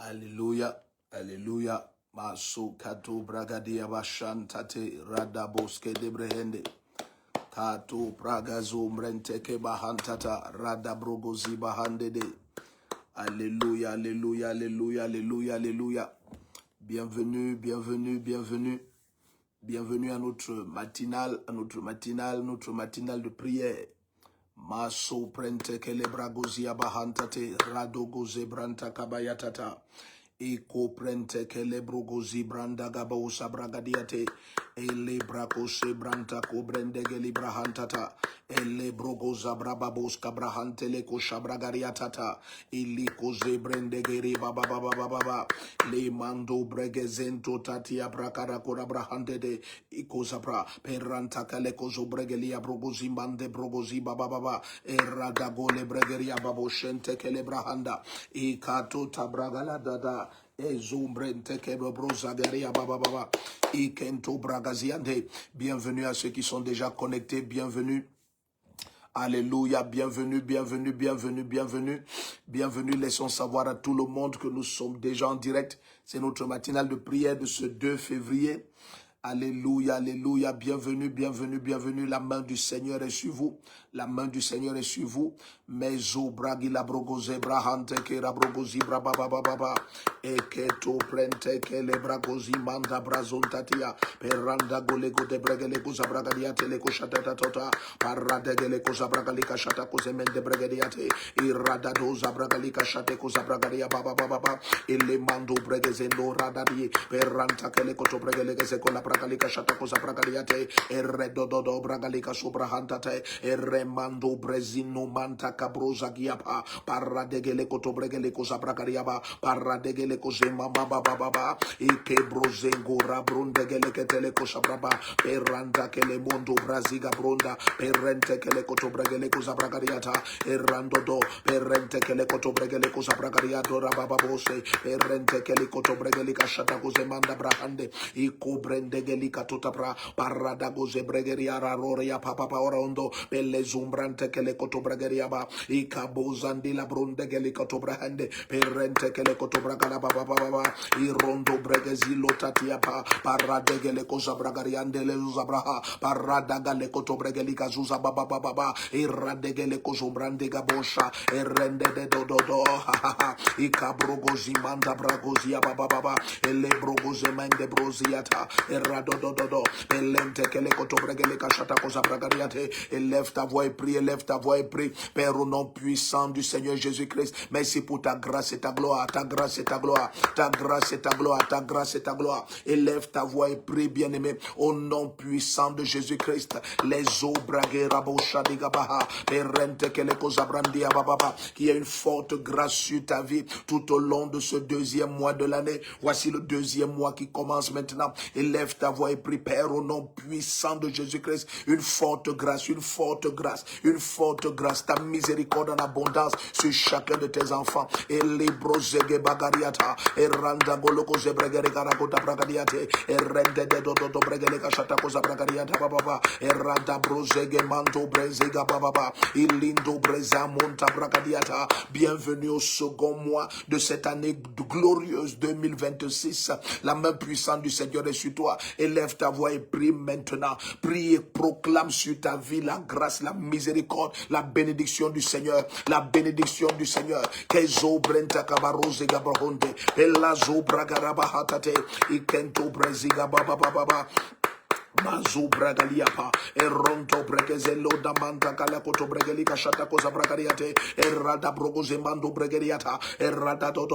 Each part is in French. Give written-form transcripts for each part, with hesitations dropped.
Alléluia, Alléluia. Masu katu bragadia bashantate radaboske debrehende. Katu bragazu mrenteke bahantata radabrogozi bahandede. Alléluia, Alléluia, Alléluia, Alléluia, Alléluia. Bienvenue, bienvenue, bienvenue. Bienvenue à notre matinale de prière. Maso prente kele bragozia bahantate radogoze branta kabayatata. Eko prente kele brogozi branda gabausa bragadiate. Ele brakose branta ko brende geli brahantata. Ele brogoza brababos kabrahante le kosha bragariatata. Ili koze brende geri baba baba baba baba. Le mando bregezento tatia brakara kora brahante de. Iko zabra peranta kale kozo bregelia brogozi mande brogozi baba baba. Erada gole bregeria babo shente kele brahanda. Ikato tabragala dada. Ezumbrente kebe brozagaria baba baba. Ikento bragaziande. Bienvenue à ceux qui sont déjà connectés. Bienvenue. Alléluia, bienvenue, bienvenue, bienvenue, bienvenue. Bienvenue, laissons savoir à tout le monde que nous sommes déjà en direct. C'est notre matinale de prière de ce 2 février. Alléluia, alléluia, bienvenue, bienvenue, bienvenue. La main du Seigneur est sur vous. La main du Seigneur est sur vous. Mezo bragi la brogoze brahante ke la brogozi brababababa. Eketo prente ke le bragozi manda brazontatia. Peranda golego de bregele kuza bragadia teleko shatata tota. Parade gele kuza bragalika shata kuze mende bregediate. Irada doza bragalika shate kuza bragadia baba baba. Ele mando bregezendo radadi. Peranta kele koto bregele kese kola bragalika shata kuza bragadiate. Erredodo bragalika subrahantate. Erremando brezino manta cabroza giapa. Paradegele koto bregele kuza bragadiaba. Paradegele kuze mama baba baba. Ike brozengo rabrundegele ketele kuza braba. Peranta kele mondo braziga bronda. Perente kele koto bregele kuza bragadiata. Errandodo. Perente kele koto bregele kuza bragadiato rabababose. Perente kele koto bregele kashata kuze manda brahande. Iko brendegeli katota pra. Parada goze bregeria raroria papa orondo. Pelle zumbrante kele koto bregeria ba. Ika bozandi la brundegeli koto brahande. Perente kele koto bragala baba baba. Irondo bregezilo tatia pa. Paradegele koza bragariande le zuzabraha. Paradagale koto bregeli kazuza baba baba. Iradegele kozo brande gabosha. Erende de dododo. Ika brogozi manda bragozia baba baba. Ele brogoze mende broziata. Eradododo. Elente kele koto bregele kashata koza bragariate. Élève ta voix et prie, élève ta voix et prie. Père, au nom puissant du Seigneur Jésus-Christ, merci pour ta grâce et ta gloire, ta grâce et ta gloire, ta grâce et ta gloire, ta grâce et ta gloire. Élève ta voix et prie, bien-aimé, au nom puissant de Jésus-Christ. Les eaux braguera boshadigabaha, perente kele kozabrandia bababa, qu'il y ait une forte grâce sur ta vie tout au long de ce 2e mois de l'année. Voici le 2e mois qui commence maintenant. Élève ta voix et prie, Père, au nom puissant de Jésus-Christ, une forte grâce, une forte grâce, une forte grâce, ta miséricorde en abondance sur chacun de tes enfants. Et les brozege bagariata, et randa goloko zebregere karakota bragadiate, et rende de dodo bregele kashata koza bragadiata baba, et randa brozege manto brezega baba, ilindo breza monta bragadiata. Bienvenue au second mois de cette année glorieuse 2026. La main puissante du Seigneur est sur toi. Élève ta voix et prie maintenant. Prie et proclame sur ta vie la grâce, la miséricorde, la bénédiction du Seigneur, la bénédiction du Seigneur. Kezo brenta kabaroze gabrahonde, elazo bragarabahatate, ikento breziga baba baba. Mazu bragaliapa, eronto bregezelo da manta kalakoto bregelika shata koza bragariate, errada brogoze mando bregeriata, errada do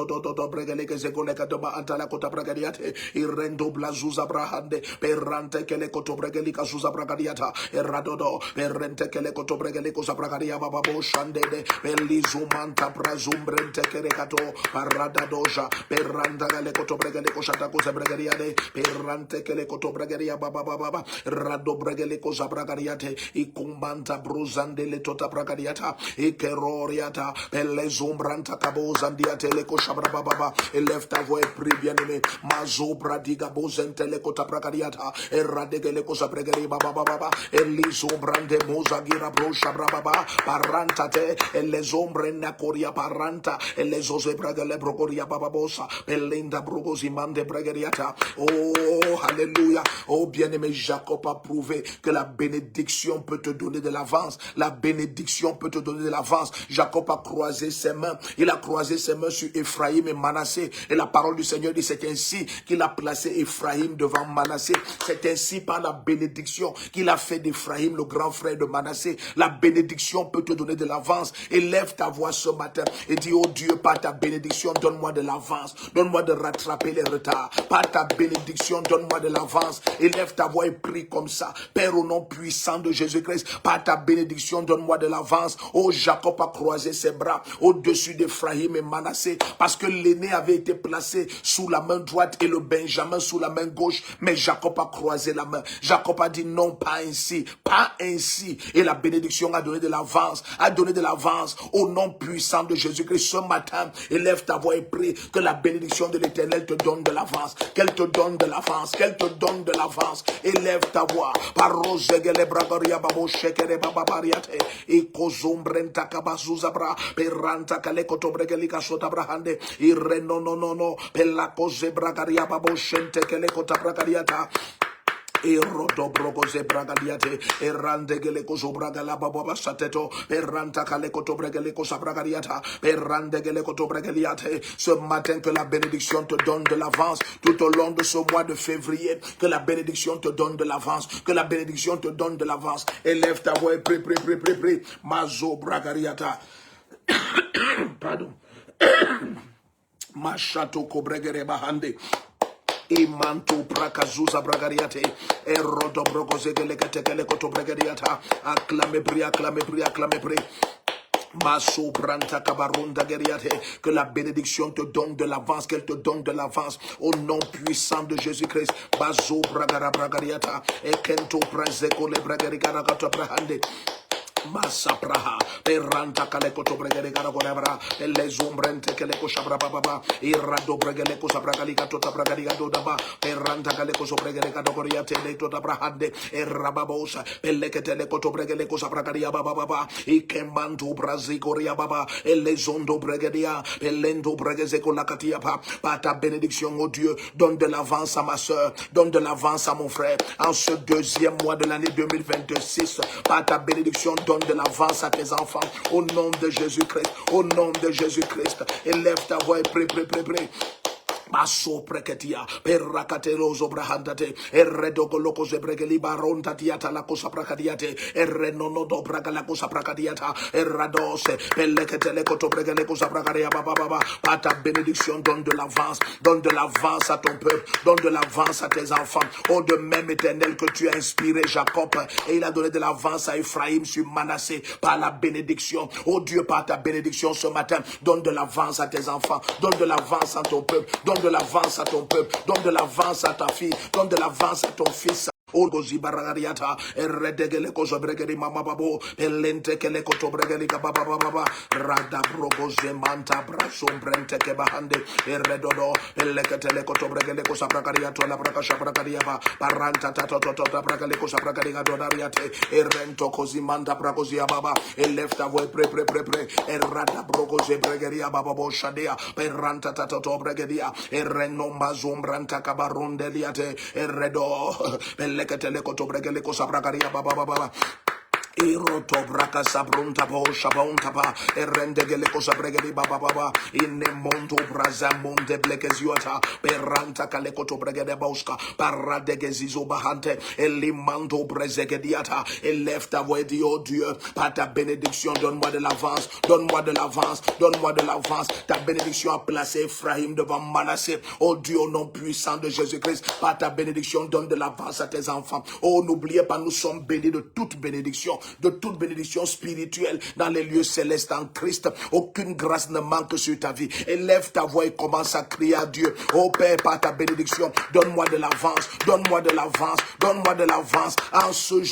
bregelike zegoleka doba antala kota bragariate, irrendo blazuza brahande, perrante kele koto bregelika zuza bragariata, erradodo, perrente kele koto bregeliko za bragaria bababo shandede, belizu manta brazumbrente kerekato, parada doja, perranda kele koto bregeliko shata koza bregeriade, perrante kele koto bregeria baba baba rado bregele koza bragariate ikumbanta bruzande le tota bragariata ikeroriata pelle zombranta kabozandiate le koshabra baba élève ta voix et prie bien-aimé mazo bradiga bozente le kota bragariata eradegele koza bregere baba baba elizo brande mozagira broshabra baba parantate elle zombre nakoria paranta elle zoze bragele brogoria baba bosa pelinda brogozi mande bregeriata. Oh alléluia. Oh bien-aimé, Jacob a prouvé que la bénédiction peut te donner de l'avance. La bénédiction peut te donner de l'avance. Jacob a croisé ses mains. Il a croisé ses mains sur Ephraïm et Manassé. Et la parole du Seigneur dit, c'est ainsi qu'il a placé Ephraïm devant Manassé. C'est ainsi par la bénédiction qu'il a fait d'Ephraïm le grand frère de Manassé. La bénédiction peut te donner de l'avance. Élève ta voix ce matin et dis, oh Dieu, par ta bénédiction, donne-moi de l'avance. Donne-moi de rattraper les retards. Par ta bénédiction, donne-moi de l'avance. Élève ta voix et prie comme ça. Père, au nom puissant de Jésus-Christ, par ta bénédiction, donne-moi de l'avance. Oh, Jacob a croisé ses bras au-dessus d'Ephraïm et Manassé, parce que l'aîné avait été placé sous la main droite et le Benjamin sous la main gauche. Mais Jacob a croisé la main. Jacob a dit non, pas ainsi, pas ainsi. Et la bénédiction a donné de l'avance, au nom puissant de Jésus-Christ. Ce matin, élève ta voix et prie que la bénédiction de l'Éternel te donne de l'avance, qu'elle te donne de l'avance, qu'elle te donne de l'avance. Élève ta voix. Parozegele bragaria babo shekere bababariate e kozombrenta kabazuzabra peranta kale kotobregeli kasota brahande ireno no pella koze bragaria babo shente kele kotabragariata. E rodo brogoze bragadiate e randegele kozo bragala baba sateto per ranta kale koto bregele kosa bragadiata per randegele koto bregeliate. Ce matin, que la bénédiction te donne de l'avance tout au long de ce mois de février. Que la bénédiction te donne de l'avance, que la bénédiction te donne de l'avance. Élève ta voix et prie. Mazo bragariata. Pardon. Machato kobregere bahande. Imanto prakazuza bragariate e rodo brogoze gelekele koto bragariata. Acclame pri. Maso branta kabarunda geriate. Que la bénédiction te donne de l'avance, qu'elle te donne de l'avance au nom puissant de Jésus-Christ. Bazo bragara bragariata e kento prazeko le bragarigara kato brahande. Masapraha, peranta kalekoto bregele garagonabra, le zombrente keleko shabra baba, irado bregele ko sabragalika tota bragaliga dodaba, peranta kaleko sobregele kadogoria tele tota brahande, erababosa, peleketele koto bregele ko sabragalia baba, ikemanto brazigoria baba, le zondo bregedia, elendo bregezeko lakatia pa, par ta bénédiction, oh Dieu, donne de l'avance à ma soeur, donne de l'avance à mon frère, en ce deuxième mois de l'année 2026, par ta bénédiction, donne de l'avance à tes enfants. Au nom de Jésus-Christ. Au nom de Jésus-Christ. Élève ta voix et prie. Baso preketia perrakatelo zobrahandate erredogoloko zebregeli baronta tiata la cosa prakadiate errenono do bragala cosa prakadiata erradose peleketele koto bregele cosa prakadia baba. Par ta bénédiction, donne de l'avance à ton peuple, donne de l'avance à tes enfants. Oh, de même Éternel que tu as inspiré Jacob et il a donné de l'avance à Ephraïm sur Manassé par la bénédiction. Oh Dieu, par ta bénédiction ce matin, donne de l'avance à tes enfants, donne de l'avance à ton peuple, donne de l'avance à ton peuple, donne de l'avance à ta fille, donne de l'avance à ton fils. Orgozi baragariata, erredegele kozo bregeri mama babo, elente kele koto bregeri baba, rada brogoze manta brasom brente ke bahande, erredodo, eleketele koto bregele kosa bragariato la brakasha bragariaba, paranta tato bragale kosa bragariga dodariate, errento kozi manta bragozia baba, elef ta voix pre, errada brogoze bregeria baba bo shadea, perranta tato bregeria, erreno mazum branta kabaronde liate, erredo, leketele koto bregele kosa bragaria baba. Iroto braka sabrunta po shabonta pa erendegele kosa bregeli baba inne monto braza monte blekeziota peranta kalekoto bregede bauska paradegezizo bahante elimanto brezegediata élève ta voix dit oh Dieu par ta bénédiction donne-moi de l'avance ta bénédiction a placé Ephraïm devant Manassé oh Dieu au nom puissant de Jésus-Christ par ta bénédiction donne de l'avance à tes enfants oh n'oubliez pas nous sommes bénis de toute bénédiction de toute bénédiction spirituelle dans les lieux célestes en Christ. Aucune grâce ne manque sur ta vie. Élève ta voix et commence à crier à Dieu. Oh Père, par ta bénédiction, donne-moi de l'avance, donne-moi de l'avance, donne-moi de l'avance en ce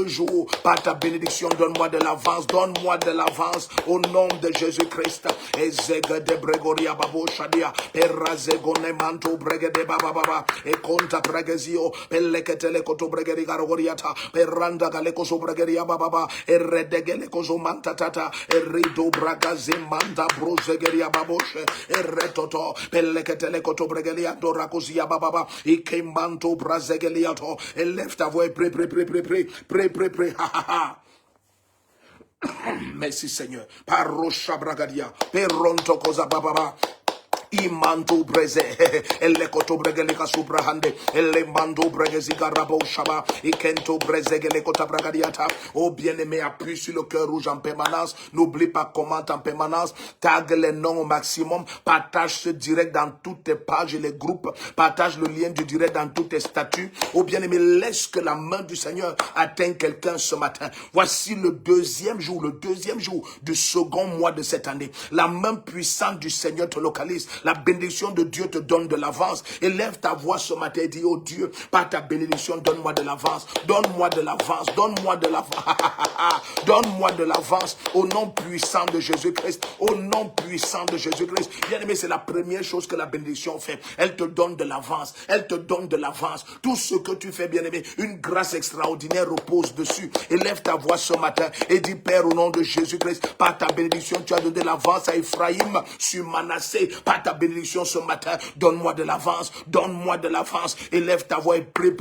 jour, par ta bénédiction, donne-moi de l'avance, donne-moi de l'avance au nom de Jésus-Christ. Ezege de Bregoria Babo Shadia, Perazegone Manto Bregede Baba, et Conta Bregezio, Peleketele Koto Bregeri Garogoriata, Peranda Galeko Sobregeria Baba, et Redegele Kozo Mantatata, et Rido Bragazimanda Brosegeria Baboshe, et Retoto, Peleketele Koto Bregelia Dorakozia Baba, et Kemanto Brazegeliato, et lève ta voix, prie, ha ha ha. Merci Seigneur. Parosha Bragadia, Peronto Koza Baba. Imanto breze, elle koto bregele kasubrahande, elle mando brezezi garabo shaba, ikento brezegele kota bragadiata. Oh bien-aimé, appuie sur le cœur rouge en permanence. N'oublie pas, commente en permanence. Tag les noms au maximum. Partage ce direct dans toutes tes pages et les groupes. Partage le lien du direct dans tous tes statuts. Oh bien-aimé, laisse que la main du Seigneur atteigne quelqu'un ce matin. Voici le deuxième jour du second mois de cette année. La main puissante du Seigneur te localise. La bénédiction de Dieu te donne de l'avance. Élève ta voix ce matin et dis, oh Dieu, par ta bénédiction, donne-moi de l'avance. Donne-moi de l'avance. Donne-moi de l'avance. Donne-moi de l'avance au nom puissant de Jésus-Christ. Au nom puissant de Jésus-Christ. Bien aimé, c'est la première chose que la bénédiction fait. Elle te donne de l'avance. Elle te donne de l'avance. Tout ce que tu fais, bien aimé, une grâce extraordinaire repose dessus. Élève ta voix ce matin et dis, Père, au nom de Jésus-Christ, par ta bénédiction, tu as donné l'avance à Ephraïm sur Manassé. Par ta bénédiction ce matin, donne-moi de l'avance, donne-moi de l'avance. Élève ta voix et prie.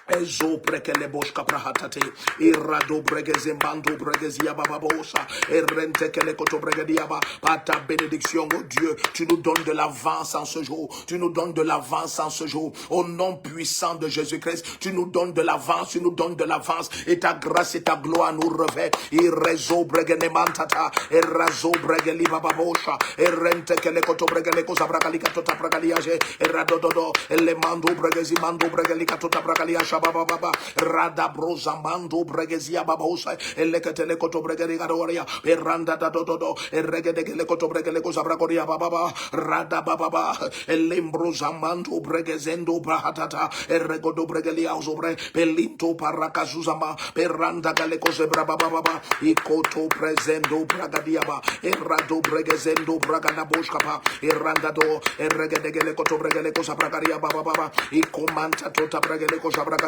Ezo prekele boshka prahatate, irado bregezembando bregezia bababosa, erente kele koto bregediaba. Par ta bénédiction, oh Dieu, tu nous donnes de l'avance en ce jour. Tu nous donnes de l'avance en ce jour. Au nom puissant de Jésus-Christ, tu nous donnes de l'avance, tu nous donnes de l'avance. Et ta grâce et ta gloire nous revêt. Irezo bregenemantata, erazo bregeli bababosha, erente kele koto bregele kosa bragali katota bragaliage, eradododo, elemando bregezi mando bregeli katota bragaliage. Baba Rada Brozamando Bregezia Babosa Elekatele Koto Bregeri Gadoria Peranda Dodo Eregedele Koto Bregele Cosabracoria Baba Rada Baba Elembrozamando Bregezendo Brahatata Eregodo Bregelia Sobre Pelinto Paracazuzama Peranda Galeco Zebra Baba Ikoto Prezendo Bragadiaba Erado Bregezendo Bragana Boshkapa Erandado Eregedele Koto Bregele Cosabracaria Baba Ikomanta Tota Bregele Cosabraca.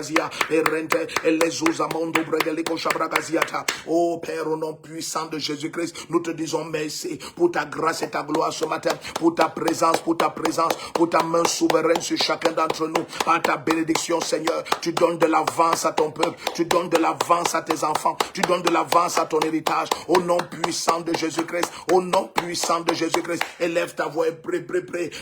Erente, Elezuzamondo Bregelico Shabragaziata. Oh Père, au nom puissant de Jésus-Christ, nous te disons merci pour ta grâce et ta gloire ce matin, pour ta présence, pour ta main souveraine sur chacun d'entre nous. Par ta bénédiction, Seigneur, tu donnes de l'avance à ton peuple, tu donnes de l'avance à tes enfants, tu donnes de l'avance à ton héritage. Au nom puissant de Jésus-Christ, au nom puissant de Jésus-Christ, élève ta voix et prie.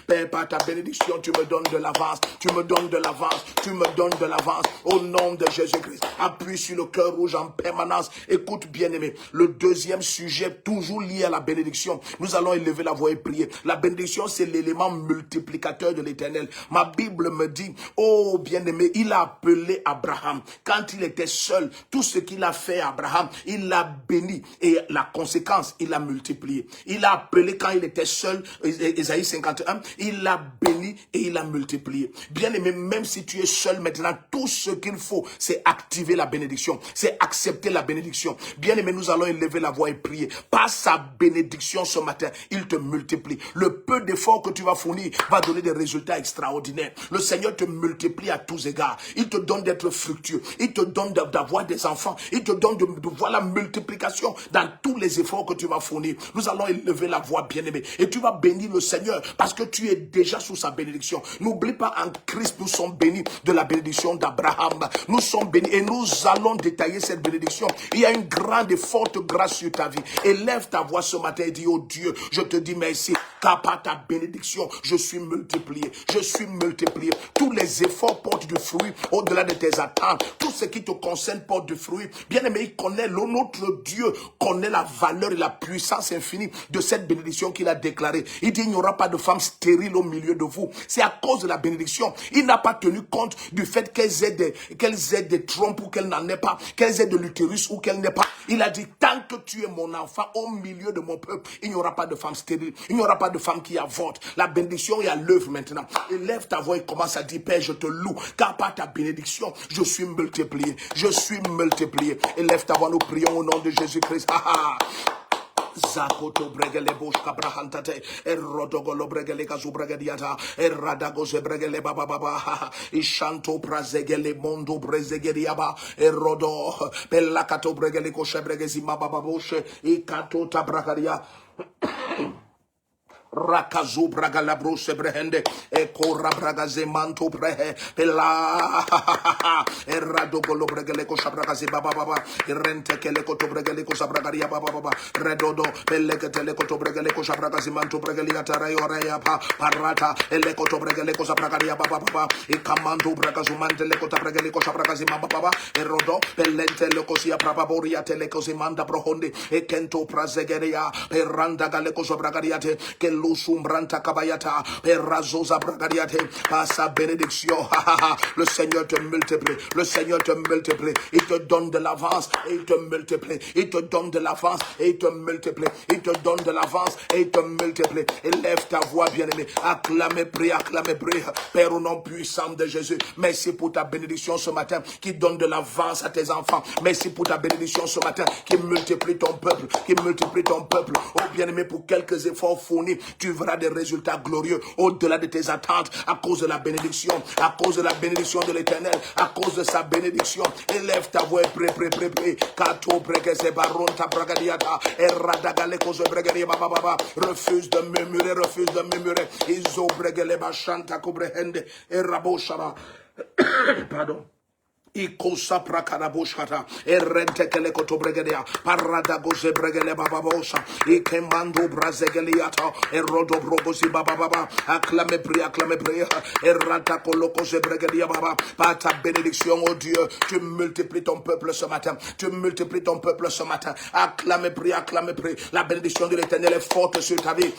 Père, par ta bénédiction, tu me donnes de l'avance, tu me donnes de l'avance, tu me donnes de l'avance. Au nom de Jésus-Christ, appuie sur le cœur rouge en permanence. Écoute bien aimé, le deuxième sujet toujours lié à la bénédiction. Nous allons élever la voix et prier. La bénédiction, c'est l'élément multiplicateur de l'Éternel. Ma Bible me dit, oh bien aimé, il a appelé Abraham. Quand il était seul, tout ce qu'il a fait à Abraham, il l'a béni. Et la conséquence, il l'a multiplié. Il a appelé quand il était seul, Ésaïe 51, il l'a béni et il l'a multiplié. Bien aimé, même si tu es seul maintenant, tout ce qu'il faut, c'est activer la bénédiction, c'est accepter la bénédiction. Bien aimé, nous allons élever la voix et prier. Par sa bénédiction ce matin, il te multiplie. Le peu d'efforts que tu vas fournir va donner des résultats extraordinaires. Le Seigneur te multiplie à tous égards. Il te donne d'être fructueux. Il te donne d'avoir des enfants. Il te donne de voir la multiplication dans tous les efforts que tu vas fournir. Nous allons élever la voix, bien aimé. Et tu vas bénir le Seigneur parce que tu es déjà sous sa bénédiction. N'oublie pas, en Christ, nous sommes bénis de la bénédiction d'Abraham. Nous sommes bénis et nous allons détailler cette bénédiction. Il y a une grande et forte grâce sur ta vie. Élève ta voix ce matin et dis, oh Dieu, je te dis merci. car par ta bénédiction, je suis multiplié. Je suis multiplié. Tous les efforts portent du fruit au-delà de tes attentes. Tout ce qui te concerne porte du fruit. Bien-aimé, il connaît, notre Dieu connaît la valeur et la puissance infinie de cette bénédiction qu'il a déclarée. Il dit, il n'y aura pas de femme stérile au milieu de vous. C'est à cause de la bénédiction. Il n'a pas tenu compte du fait qu'elles aient des trompes ou qu'elles n'en aient pas, qu'elles aient de l'utérus ou qu'elles n'aient pas. Il a dit, tant que tu es mon enfant au milieu de mon peuple, il n'y aura pas de femme stérile. Il n'y aura pas de femme qui avorte. La bénédiction est à l'œuvre maintenant. Élève ta voix et commence à dire, Père, je te loue, car par ta bénédiction, je suis multiplié. Je suis multiplié. Élève ta voix, nous prions au nom de Jésus-Christ. Zakoto bregele boshka brahantate erodogolo bregele kazu bregediata eradago ze bregele baba baba ishanto prazegele mondo brezegediaba erodo pellakato bregele koshe bregezi baba baboshe ikato tabrakaria Rakazu braga la bruse brehende e corra braga ze manto brehe pela errado golo bregele ko sabragazi baba baba rente kele ko to bregele ko sabragaria baba baba redodo pelle ke tele ko to bregele ko sabragazi manto bregele atara yore ya pa parata ele ko to bregele ko sabragaria baba baba e kamando braga zumantele ko to bregele ko sabragazi baba baba erodo pellente le ko sia braba boria tele ko zimanda brohonde e kento prazegeria perranda gale ko sabragaria te ke Sumbranta kabayata, perrazosa bragadiate, par sa bénédiction, le Seigneur te multiplie, le Seigneur te multiplie, il te donne de l'avance et il te multiplie, il te donne de l'avance et il te multiplie, il te donne de l'avance et il te multiplie. Élève ta voix, bien-aimé, acclamez, prie, Père au nom puissant de Jésus. Merci pour ta bénédiction ce matin qui donne de l'avance à tes enfants. Merci pour ta bénédiction ce matin qui multiplie ton peuple, Oh bien-aimé, pour quelques efforts fournis, tu verras des résultats glorieux au-delà de tes attentes à cause de la bénédiction, de l'Éternel, à cause de sa bénédiction. Élève ta voix et prie. Kato bregese baronta bragadiata eradagale kozo bregaria baba. Refuse de murmurer. Izo bregele bashanta kubrehende eraboshaba. Pardon. Ikosa prakaraboshata erente kele kotobregedea parada goze bregele baba bosa ikemando brazegeliata erodo brogosi baba baba acclame pria erata koloko ze bregedea baba par ta bénédiction oh Dieu tu multiplies ton peuple ce matin acclame pria la bénédiction de l'Éternel est forte sur ta vie.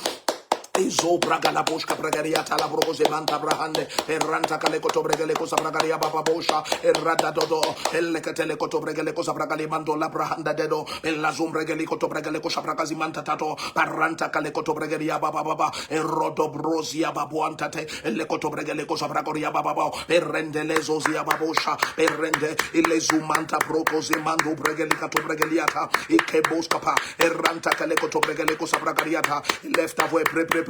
Izo braga la bosca bragariata la brogoze manta brahande erranta kale koto bregele cosa bragaria baba bosha errada dodo elle katele koto bregele cosa bragali mando la brahanda dedo ella zum bregele koto bregele cosa bragazi manta tato parranta kale koto bregaria baba errodo brosia babuantate elle koto bregele cosa bragoria baba perrende lezozia babosha perrende ile zumanta brogoze mando bregele kato bregeliata ike bosca pa erranta kale koto bregele cosa bragariata left away pre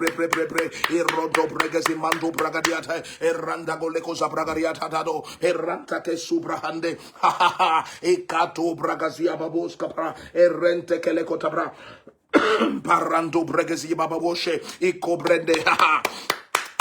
Irodo bregezi mando bragadiata erranda gole cosa bragariata dado erranta che subrahande e kato bragazia babosca pra errente che le cotabra parrando bregezi baboshe e cobrende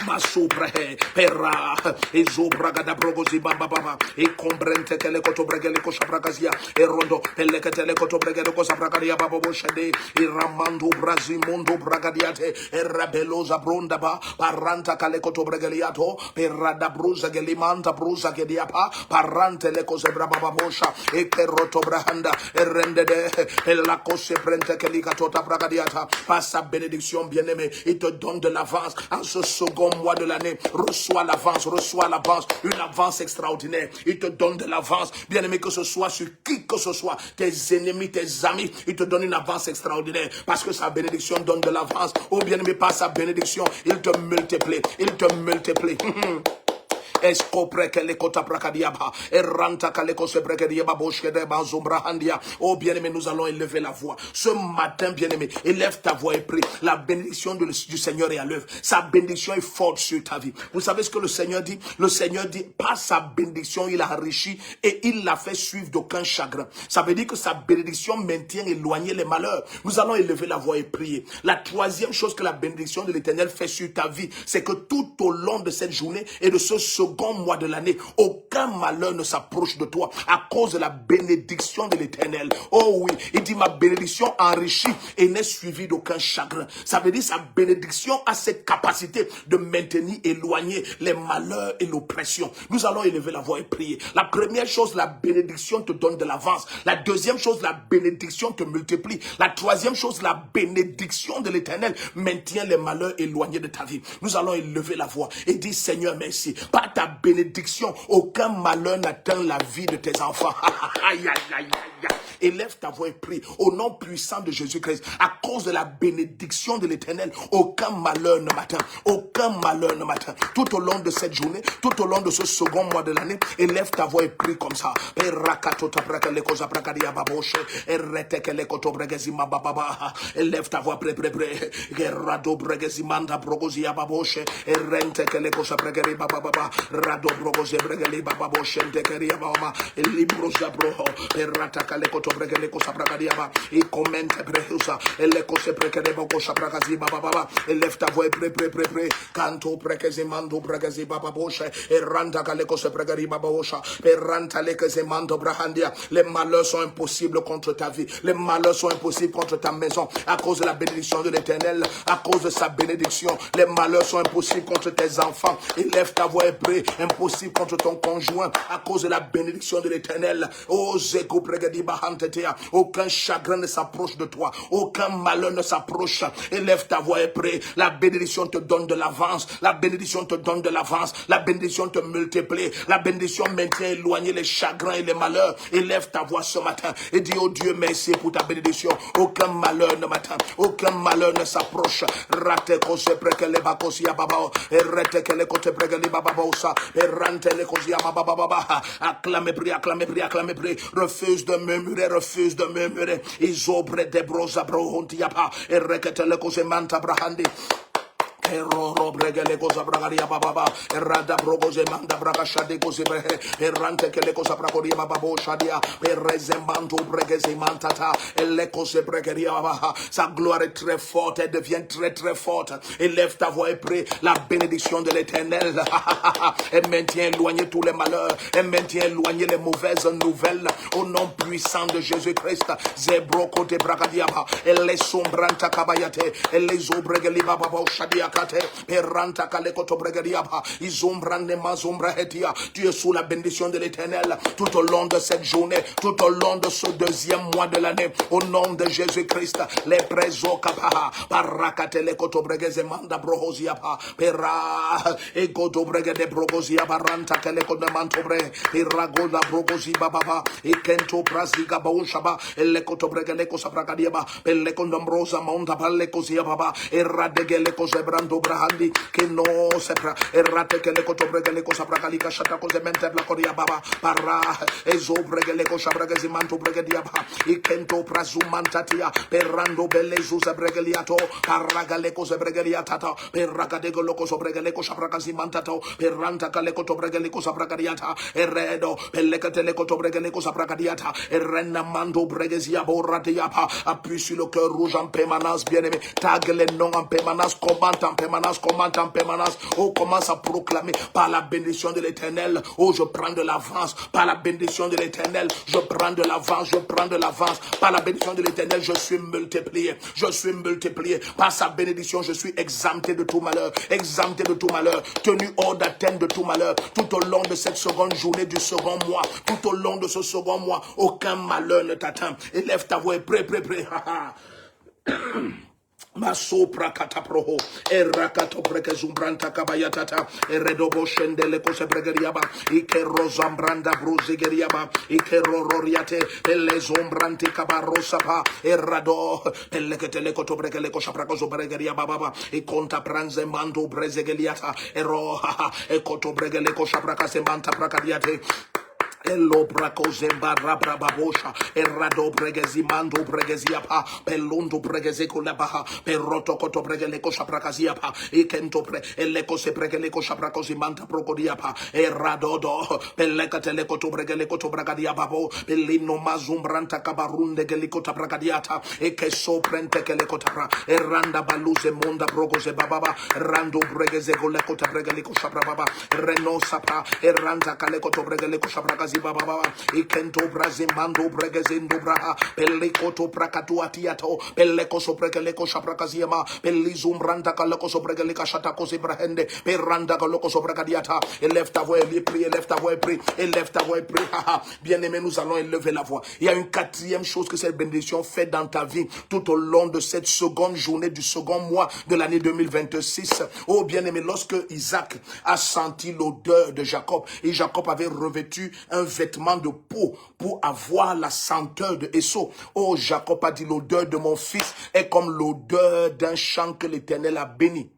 Masupre perra e zobraga da brogozi baba e comprente che le cotobregele cosa bragazia e rondo pelle che te le cotobregele cosa bragaria baba boshede e ramando brasimondo bragadiate e rabelosa bronda ba parranta che le cotobregeliato perra da brusa che limanta brusa che diapa parrante le cose braba bosha e che rotobrahanda e rende e la cose prente che li catota bragadiata passa bénédiction bien-aimé il te donne de l'avance en ce second mois de l'année, reçois l'avance, une avance extraordinaire. Il te donne de l'avance, bien aimé, que ce soit sur qui que ce soit, tes ennemis, tes amis, il te donne une avance extraordinaire parce que sa bénédiction donne de l'avance. Oh bien aimé, par sa bénédiction, il te multiplie. Escopre que le kota prakadiaba, erranta kaleko se brekadiaba boshke de bazumbra handia. Oh bien-aimé, nous allons élever la voix. Ce matin, bien-aimé, élève ta voix et prie. La bénédiction du Seigneur est à l'œuvre. Sa bénédiction est forte sur ta vie. Vous savez ce que le Seigneur dit? Le Seigneur dit, par sa bénédiction, il a enrichi et il l'a fait suivre d'aucun chagrin. Ça veut dire que sa bénédiction maintient éloigné les malheurs. Nous allons élever la voix et prier. La troisième chose que la bénédiction de l'Éternel fait sur ta vie, c'est que tout au long de cette journée et de ce second second mois de l'année, aucun malheur ne s'approche de toi à cause de la bénédiction de l'Éternel. Oh oui, il dit ma bénédiction enrichie et n'est suivie d'aucun chagrin. Ça veut dire sa bénédiction a cette capacité de maintenir éloigner les malheurs et l'oppression. Nous allons élever la voix et prier. La première chose, la bénédiction te donne de l'avance. La deuxième chose, la bénédiction te multiplie. La troisième chose, la bénédiction de l'Éternel maintient les malheurs éloignés de ta vie. Nous allons élever la voix et dire Seigneur merci. Par ta bénédiction, aucun malheur n'atteint la vie de tes enfants. Aïe, aïe, aïe, aïe. Élève ta voix et prie au nom puissant de Jésus-Christ. À cause de la bénédiction de l'Éternel, aucun malheur ne m'atteint. Aucun malheur ne m'atteint. Tout au long de cette journée, tout au long de ce second mois de l'année, élève ta voix et prie comme ça. Élève ta voix, pré. Rado bregezimanda brogozia baboshe. Rente que le cosa pregeri bababa. Rado brogoze bregeli bababoshe. Tekeria bama. Libro zabro. Rata kale koto bregeli cosa pragadiaba. I commente prehusa. Le cose pregere bogosa pragazi bababa. Élève ta voix, pré. Canto prekezimando bregezi bababoshe. Ranta kale cosa pregeri babosha. Ranta le kezimando brahandia. Les malheurs sont impossibles contre ta vie. Les malheurs sont impossibles contre ta maison. À cause de la bénédiction de l'Éternel, à cause de sa bénédiction, les malheurs sont impossibles contre tes enfants. Élève ta voix et prie. Impossible contre ton conjoint, à cause de la bénédiction de l'Éternel. Oh, Zeko Pregedi Bahantetea. Aucun chagrin ne s'approche de toi. Aucun malheur ne s'approche. Élève ta voix et prie. La bénédiction te donne de l'avance. La bénédiction te donne de l'avance. La bénédiction te multiplie. La bénédiction maintient éloigné les chagrins et les malheurs. Élève ta voix ce matin et dis oh Dieu merci pour ta bénédiction. Aucun malheur ne m'atteint. Aucun malheur ne s'approche. Rate kose prekele bakosia baba. Et rete kele kote prekele baba bosa. Et rante le kosia baba baba. Acclame prie, acclame prie, acclame prie. Refuse de murmurer, refuse de murmurer. Isobre de brosa brohontiapa. Et rekete le kose manta brahandi. Erroro bregele cosa bragaria baba errada brogoze manda braga shade cose brehe errante che le cosa bragoria baba shadia per rezembanto bregeze mantata et le cose bregeria baba sa gloire est très forte, elle devient très très forte. Élève ta voix et prie. La bénédiction de l'Éternel elle maintient éloigné tous les malheurs, elle maintient éloigné les mauvaises nouvelles au nom puissant de Jésus-Christ. Zebro côté bragadiaba et les sombranta kabayate et les obregeli baba shadia. Peranta kalekoto bregeriaba, izombrande mazombra hetia. Tu es sous la bénédiction de l'Éternel tout au long de cette journée, tout au long de ce deuxième mois de l'année. Au nom de Jésus-Christ, les preso kapaha, parakate lekoto bregeze manda brohosiapa, pera ekoto bregede brogozia baranta kalekoto mantobre, iragoda brogozi baba, ekento braziga baushaba, elekoto bregele kosabragadiaba, elekondombrosa monta palekozia baba, eradegele kozebra brahandi che no sepra errate che le cotobre le cosa bracalica shata cose mente la coria baba parra esobre le cosa bragasi manto bregadia ba il kento prazumantatia perrando belle zusa bregaliato parraga le cose bregaliata perraga de lo cosa bregale cosa bragasi mantato perranta che le cotobre le cosa bragadiata erredo belle che le cotobre le cosa bragadiata errenna mando bregasia borratia pa appuie sur le cœur rouge en permanence bien-aimé tag les noms en permanence commente en permanence. Oh, commence à proclamer par la bénédiction de l'Éternel. Oh, je prends de l'avance. Par la bénédiction de l'Éternel, je prends de l'avance. Je prends de l'avance. Par la bénédiction de l'Éternel, je suis multiplié. Je suis multiplié. Par sa bénédiction, je suis exempté de tout malheur. Exempté de tout malheur. Tenu hors d'atteinte de tout malheur. Tout au long de cette seconde journée du second mois. Tout au long de ce second mois, aucun malheur ne t'atteint. Élève ta voix et prie. Masopra kataproho erakato breke zumbranta kabayatata eredobo shendele kose bregeriaba ike rozambranda bruzigeriaba ike rororiate ele zombranti kabarosapa erado peleketele koto bregele koshaprakozo bregeriaba baba ikonta pranze mando brezegeliata ero ekoto bregele koshapraka semanta prakadiate Elo brako zemba rabra babosha errado bregezi mando bregezia pa pelundo bregeze kulabaha peroto koto bregele ko shaprakazia pa ikento pre eleko se bregele ko shaprakozi manta prokodia pa errado do peleka teleko to bregele ko to bragadia babo pelino mazumbranta kabarunde geliko tabragadiata ekeso prente keleko tabra erranda baluze monda brogoze bababa rando bregeze goleko tabregele ko shaprababa reno sapa erranta kaleko to bregele ko shaprakazi baba ikento brazimando bregezendo braha pelikoto prakatuatiato peleko soprekele shaprakaziema pelizumbranda kaleko soprekele shatako zibrahende peranda kaleko soprakadiata élève ta voix et prie, élève ta voix et prie, élève ta voix et prie. Bien-aimé, nous allons élever la voix. Il y a une quatrième chose que cette bénédiction fait dans ta vie tout au long de cette seconde journée du second mois de l'année 2026. Oh bien-aimé, lorsque Isaac a senti l'odeur de Jacob et Jacob avait revêtu un vêtement de peau pour avoir la senteur de Esau. Oh, Jacob a dit, l'odeur de mon fils est comme l'odeur d'un champ que l'Éternel a béni.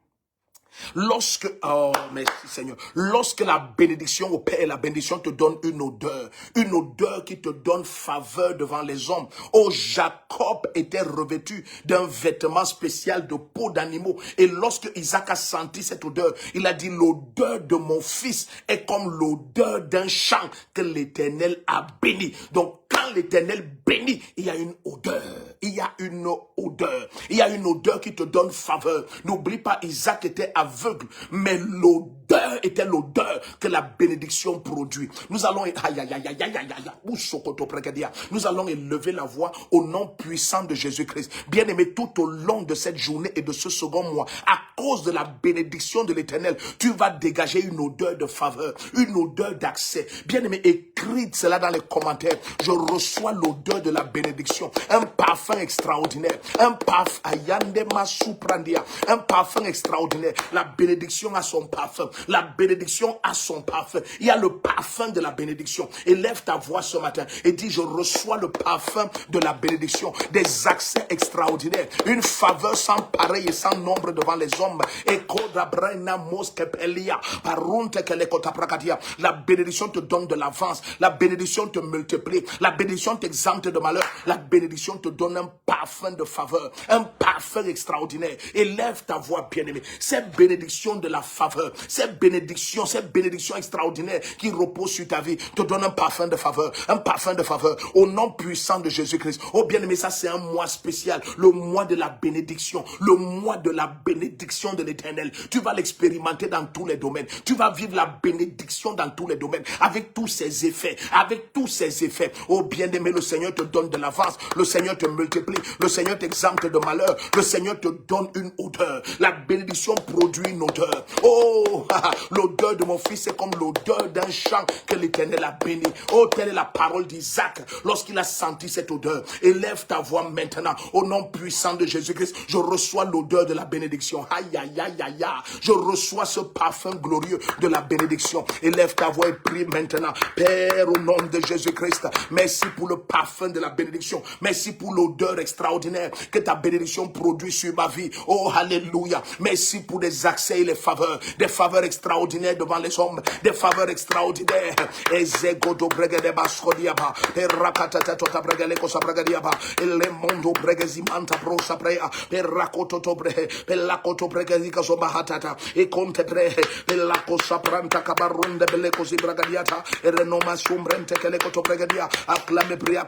Lorsque, oh merci Seigneur, lorsque la bénédiction opère, la bénédiction te donne une odeur qui te donne faveur devant les hommes. Oh, Jacob était revêtu d'un vêtement spécial de peau d'animaux. Et lorsque Isaac a senti cette odeur, il a dit, l'odeur de mon fils est comme l'odeur d'un champ que l'Éternel a béni. Donc, quand l'Éternel bénit, il y a une odeur. Il y a une odeur. Il y a une odeur qui te donne faveur. N'oublie pas, Isaac était aveugle, mais l'odeur était l'odeur que la bénédiction produit. Nous allons, nous allons élever la voix au nom puissant de Jésus-Christ. Bien-aimé, tout au long de cette journée et de ce second mois, à cause de la bénédiction de l'Éternel, tu vas dégager une odeur de faveur, une odeur d'accès. Bien-aimé, écris cela dans les commentaires. Je reçois l'odeur de la bénédiction, un parfum extraordinaire, un parfum un parfum extraordinaire. La bénédiction a son parfum, la bénédiction a son parfum. Il y a le parfum de la bénédiction. Élève ta voix ce matin et dis, je reçois le parfum de la bénédiction, des accès extraordinaires, une faveur sans pareil et sans nombre devant les hommes. La bénédiction te donne de l'avance, la bénédiction te multiplie, la bénédiction t'exempte de malheur, la bénédiction te donne un parfum de faveur, un parfum extraordinaire. Élève ta voix, bien-aimée. Cette bénédiction de la faveur, cette bénédiction extraordinaire qui repose sur ta vie te donne un parfum de faveur, au nom puissant de Jésus-Christ. Oh bien-aimé, ça c'est un mois spécial, le mois de la bénédiction, le mois de la bénédiction de l'Éternel. Tu vas l'expérimenter dans tous les domaines. Tu vas vivre la bénédiction dans tous les domaines, avec tous ses effets, Oh bien-aimé, le Seigneur te donne de l'avance, le Seigneur te multiplie, le Seigneur t'exempte de malheur, le Seigneur te donne une odeur. La bénédiction produit une odeur. Oh, l'odeur de mon fils est comme l'odeur d'un champ que l'Éternel a béni. Oh, telle est la parole d'Isaac lorsqu'il a senti cette odeur. Élève ta voix maintenant au nom puissant de Jésus-Christ. Je reçois l'odeur de la bénédiction. Aïe, aïe, aïe, aïe, aïe. Je reçois ce parfum glorieux de la bénédiction. Élève ta voix et prie maintenant. Père, au nom de Jésus-Christ, merci pour le parfum de la bénédiction. Merci pour l'odeur extraordinaire que ta bénédiction produit sur ma vie. Oh, alléluia. Merci pour des accès et les faveurs, des faveurs extraordinaires devant les hommes, des faveurs extraordinaires. Ezegodo bregede baskodiaba, perakatata tota bregele kosa bregadiaba, ele mondo bregezimanta prosa prea, perakoto tobre, pelakoto bregezi kaso bahatata, e contebre, pelakosa pranta kabarunde belekosi bragadiata, e renoma sumbrente kelekoto bregadia, acclame prea,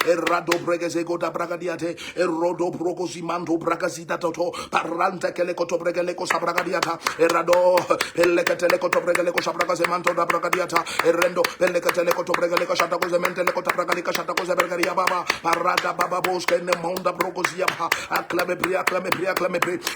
e rado bregezego da bragadiate, e rodo brogozimando bragazita toto, parante kelekoto bregele kosa bragadiata, e rado, pelekatele koto bregele kosa bragazemanto da bragadiata, e rendo, pelekatele koto bregele kosa takozemente le koto bragalika shata koze bregadia baba, parada baba boske ne monda brogozia ba, acclame prea,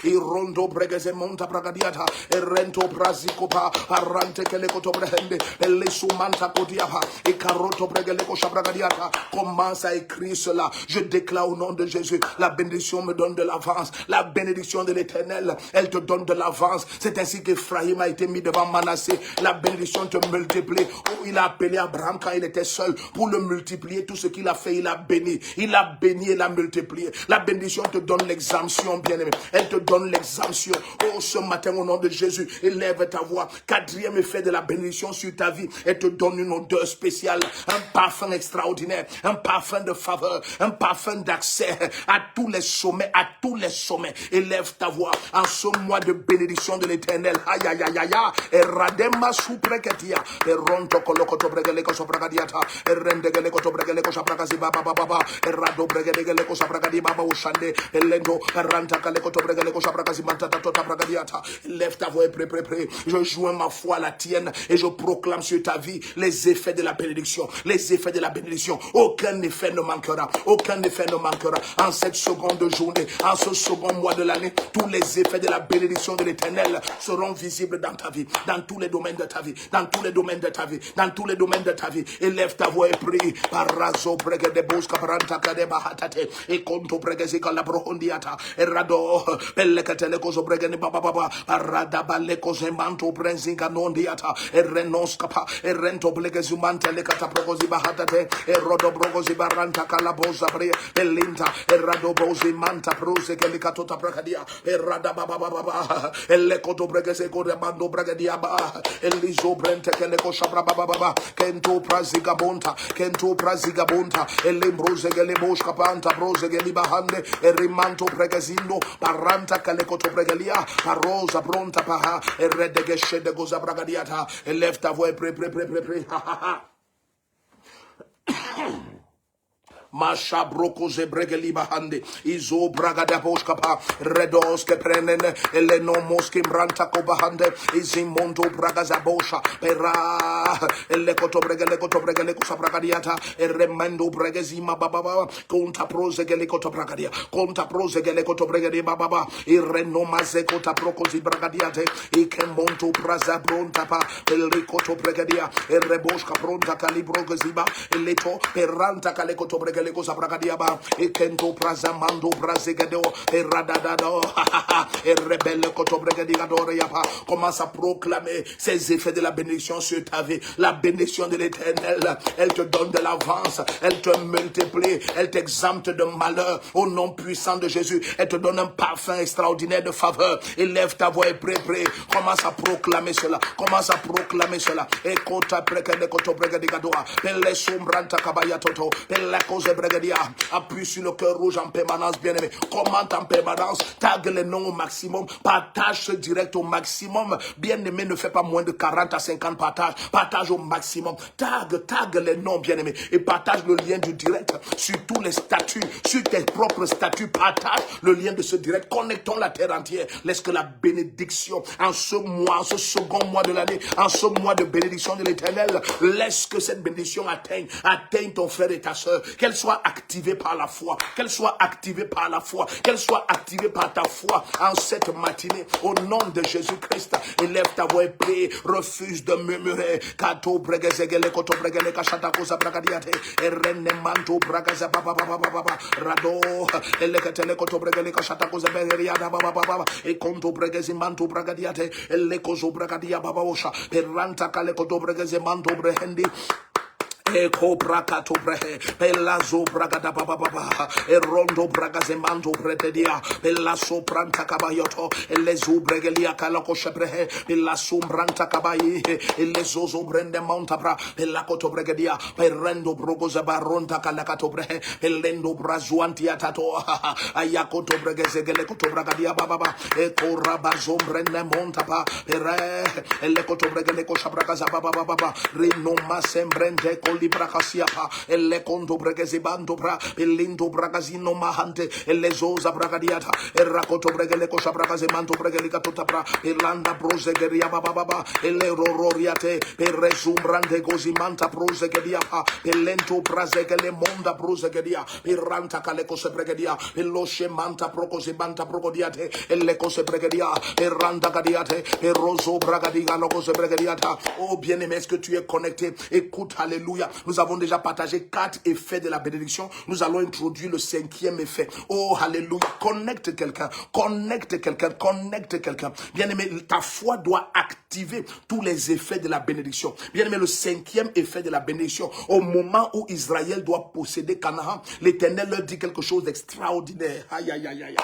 e rondo bregeze monta bragadiata, e rento braziko pa, parante kele koto brehende, pelle sumanta kodiaba, e caroto bregele kosa bragadiata. Commence à écrire cela. Je déclare au nom de Jésus, la bénédiction me donne de l'avance, la bénédiction de l'Éternel, elle te donne de l'avance. C'est ainsi qu'Ephraïm Ephraïm a été mis devant Manassé, la bénédiction te multiplie. Oh, il a appelé Abraham quand il était seul pour le multiplier. Tout ce qu'il a fait, il a béni. Il a béni et l'a multiplié. La bénédiction te donne l'exemption, bien-aimé. Elle te donne l'exemption. Oh, ce matin, au nom de Jésus, élève ta voix. Quatrième effet de la bénédiction sur ta vie, elle te donne une odeur spéciale, un parfum extraordinaire, un parfum de faveur, un parfum d'accès à tous les sommets, à tous les sommets. Élève ta voix en ce mois de bénédiction de l'Éternel. Aïe, aïe, aïe, aïe, aïe. Et radema soupreketia. Et ronto kolokoto bregeleko sobragadiata. Et rendegele koto bregeleko sabragazi baba baba. Et rado bregeleko sabragadi baba ushande. Et lendo ranta kalekoto bregeleko sabragazi mantata tota bragadiata. Lève ta voix et prie, prie, prie. Je joins ma foi à la tienne et je proclame sur ta vie les effets de la bénédiction. Les effets de la bénédiction. Aucun effet ne manquera. Aucun effet ne manquera. En cette seconde journée, en ce second mois de l'année, tous les effets de la bénédiction de l'Éternel seront visibles dans ta vie, dans tous les domaines de ta vie, dans tous les domaines de ta vie, dans tous les domaines de ta vie. Élève ta voix et prie. Parazo brege de boska branta kade bahatate et konto brege zika la brohondiata et rado pelle katele kozo brege ne baba baba parada balle koze manto brenzinga nondiata e renos kapa e rento brege zumante le kata progozi bahatate e rodo brogozi baranta kala boza bre pelinta e rado bozi manta prose ke likatota brakadia e rada baba baba e le koto brege se kore bando brege diaba e lizo brente ke le koshabra baba baba kento praziga bonta e lembrose che le bosca panta brose che li bahande e rimanto pregazindo paranta che le coto pregalia parosa pronta paha e redde che scende cosa bragadiata e lefta voi pre Masha broko ze bregeli bahande izo braga da boskapa redos ke prenen ele no moski branta ko bahande izimondo braga za bosha pera ele koto bregele ko sabragadiata e remendo bregezima baba konta prose gele koto bragadia konta prose gele koto bregedi baba e reno maze kota proko zi bragadiate e kemonto braza bronta pa ele koto bregedia e reboska pronta calibro geziba ele to peranta kale koto bregele cosa bragadiaba e kento prazamando brazegado e radadado e rebelle koto bregadigado yapa. Commence à proclamer ces effets de la bénédiction sur ta vie. La bénédiction de l'Éternel, elle te donne de l'avance, elle te multiplie, elle t'exempte de malheur au nom puissant de Jésus. Elle te donne un parfum extraordinaire de faveur. Élève ta voix et prie. Commence à proclamer cela. Commence à proclamer cela. Et kota prekende koto bregadigado pelle sombranta kabaya toto pelle cause bregadia. Appuie sur le cœur rouge en permanence, bien-aimé. Commente en permanence. Tag les noms au maximum. Partage direct au maximum. Bien-aimé, ne fais pas moins de 40 à 50 partages. Partage au maximum. Tag les noms, bien-aimé. Et partage le lien du direct sur tous les statuts, sur tes propres statuts. Partage le lien de ce direct. Connectons la terre entière. Laisse que la bénédiction en ce mois, en ce second mois de l'année, en ce mois de bénédiction de l'Éternel, laisse que cette bénédiction atteigne ton frère et ta soeur. Qu'elle soit activée par la foi. Qu'elle soit activée par la foi. Qu'elle soit activée par ta foi en cette matinée. Au nom de Jésus-Christ, élève ta voix et prie. Refuse de murmurer. Kato bregezegele koto bregele kashata kosa bragadiate. Erene manto bragaza baba rado. Elekatele koto bregele kashata kosa bregeriada baba. E konto bregezi manto bragadiate. Elekozo bragadia baba osha. Peranta kale koto bregeze manto brehendi. Eko brakato brehe pelazo bragada baba e rondo bragazemando pretedia pela sopranta kabayoto elezu bregelia kalako shebrehe pela sombranta kabayi elezozo brende montabra pela koto bregedia perendo brogoza baronta kalakato brehe pelendo brazuanti atato ayakoto bregezegele koto bragadia baba eko rabazom brende montapa pere elekoto bregele ko shabragaza baba rino masembrende libra casiapa elle condo bregezi bando bra lindo bragazino mahante elle zoza bragadiata e rakoto bregele ko shabragaze manto bregeli katota bra landa brozegeria baba elle rororiate per resumbrande gozi manta brozegedia pa lento brazegele monda brozegedia per ranta kale ko se bregedia lo shemanta prokozi banta prokodiate elle ko se bregedia per randa gadiate per rozo bragadiga lo ko se bregediata. Oh bien-aimé, est-ce que tu es connecté? Écoute, alléluia. Alléluia. Nous avons déjà partagé 4 effets de la bénédiction. Nous allons introduire le 5e effet. Oh, alléluia. Connecte quelqu'un. Connecte quelqu'un. Connecte quelqu'un. Bien-aimé, ta foi doit activer tous les effets de la bénédiction. Bien-aimé, le 5e effet de la bénédiction. Au moment où Israël doit posséder Canaan, l'Éternel leur dit quelque chose d'extraordinaire. Aïe, aïe, aïe, aïe.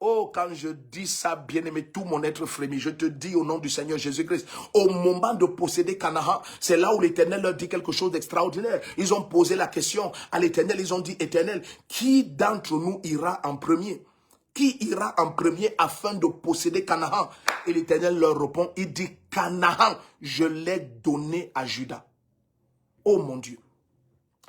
Oh, quand je dis ça, bien-aimé, tout mon être frémit. Je te dis au nom du Seigneur Jésus-Christ, au moment de posséder Canaan, c'est là où l'Éternel leur dit quelque chose d'extraordinaire. Ils ont posé la question à l'Éternel, ils ont dit, Éternel, qui d'entre nous ira en premier? Qui ira en premier afin de posséder Canaan? Et l'Éternel leur répond, il dit, Canaan, je l'ai donné à Juda. Oh mon Dieu.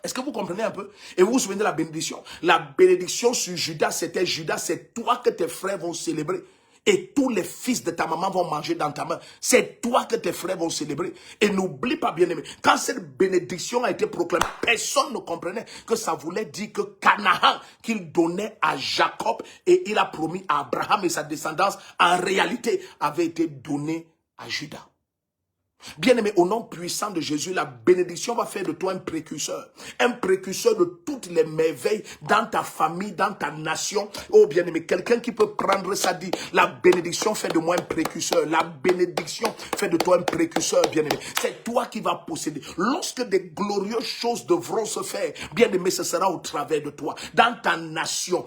Est-ce que vous comprenez un peu? Et vous vous souvenez de la bénédiction? La bénédiction sur Judas, c'était Judas, c'est toi que tes frères vont célébrer. Et tous les fils de ta maman vont manger dans ta main. C'est toi que tes frères vont célébrer. Et n'oublie pas, bien-aimé, quand cette bénédiction a été proclamée, personne ne comprenait que ça voulait dire que Canaan, qu'il donnait à Jacob et il a promis à Abraham et sa descendance, en réalité, avait été donné à Judas. Bien-aimé, au nom puissant de Jésus, la bénédiction va faire de toi un précurseur de toutes les merveilles dans ta famille, dans ta nation. Oh bien-aimé, quelqu'un qui peut prendre ça dit, la bénédiction fait de moi un précurseur. La bénédiction fait de toi un précurseur, bien-aimé. C'est toi qui vas posséder. Lorsque des glorieuses choses devront se faire, bien-aimé, ce sera au travers de toi. Dans ta nation,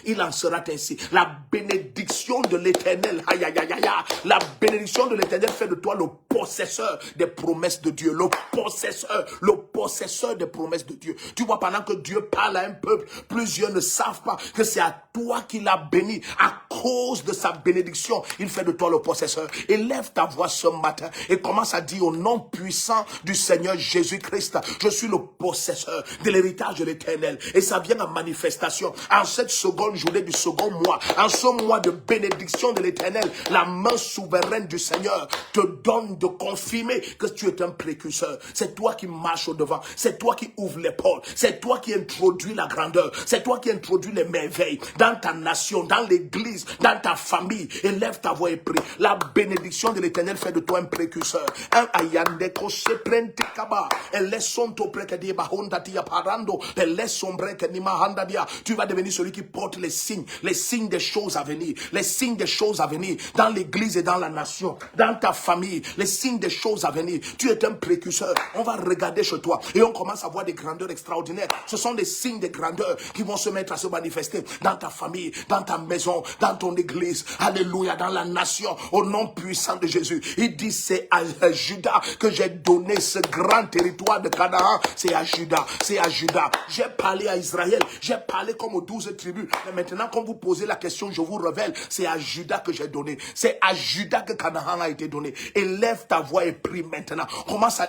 il en sera ainsi. La bénédiction de l'Éternel, aïe, aïe, aïe, aïe, la bénédiction de l'Éternel fait de toi le possesseur des promesses de Dieu, le possesseur des promesses de Dieu. Tu vois, pendant que Dieu parle à un peuple, plusieurs ne savent pas que c'est à toi qu'il a béni. À cause de sa bénédiction, il fait de toi le possesseur. Élève ta voix ce matin et commence à dire au nom puissant du Seigneur Jésus-Christ, je suis le possesseur de l'héritage de l'Éternel. Et ça vient en manifestation. En cette seconde journée du second mois, en ce mois de bénédiction de l'Éternel, la main souveraine du Seigneur te donne de confirmer que tu es un précurseur. C'est toi qui marches au devant. C'est toi qui ouvres les portes. C'est toi qui introduis la grandeur. C'est toi qui introduis les merveilles dans ta nation, dans l'église, dans ta famille. Élève ta voix et prie. La bénédiction de l'Éternel fait de toi un précurseur. Un ayandeko se prente kaba. Tu vas devenir celui qui porte les signes des choses à venir. Les signes des choses à venir dans l'église et dans la nation, dans ta famille, les signes des choses à venir. Tu es un précurseur. On va regarder chez toi et on commence à voir des grandeurs extraordinaires. Ce sont des signes de grandeur qui vont se mettre à se manifester dans ta famille, dans ta maison, dans ton église. Alléluia, dans la nation, au nom puissant de Jésus. Il dit, c'est à Juda que j'ai donné ce grand territoire de Canaan. C'est à Juda, c'est à Juda. J'ai parlé à Israël, j'ai parlé comme aux 12 tribus. Mais maintenant, quand vous posez la question, je vous révèle, c'est à Juda que j'ai donné. C'est à Juda que Canaan a été donné. Élève ta voix et prie maintenant. Commence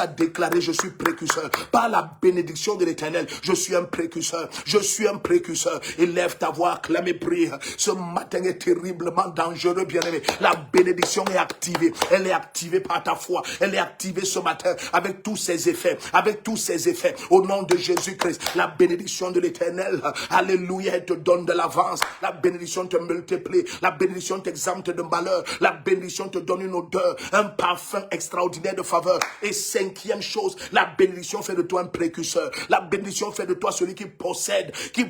à déclarer, je suis précurseur. Par la bénédiction de l'Éternel, je suis un précurseur. Je suis un précurseur. Élève ta voix, acclame et prie. Ce matin est terriblement dangereux, bien-aimé. La bénédiction est activée. Elle est activée par ta foi. Elle est activée ce matin avec tous ses effets. Avec tous ses effets. Au nom de Jésus-Christ, la bénédiction de l'Éternel, alléluia, elle te donne de l'avance. La bénédiction te multiplie. La bénédiction t'exempte de malheur. La bénédiction te donne une odeur, un parfum extraordinaire de faveur. Et 5e chose, la bénédiction fait de toi un précurseur. La bénédiction fait de toi celui qui possède, qui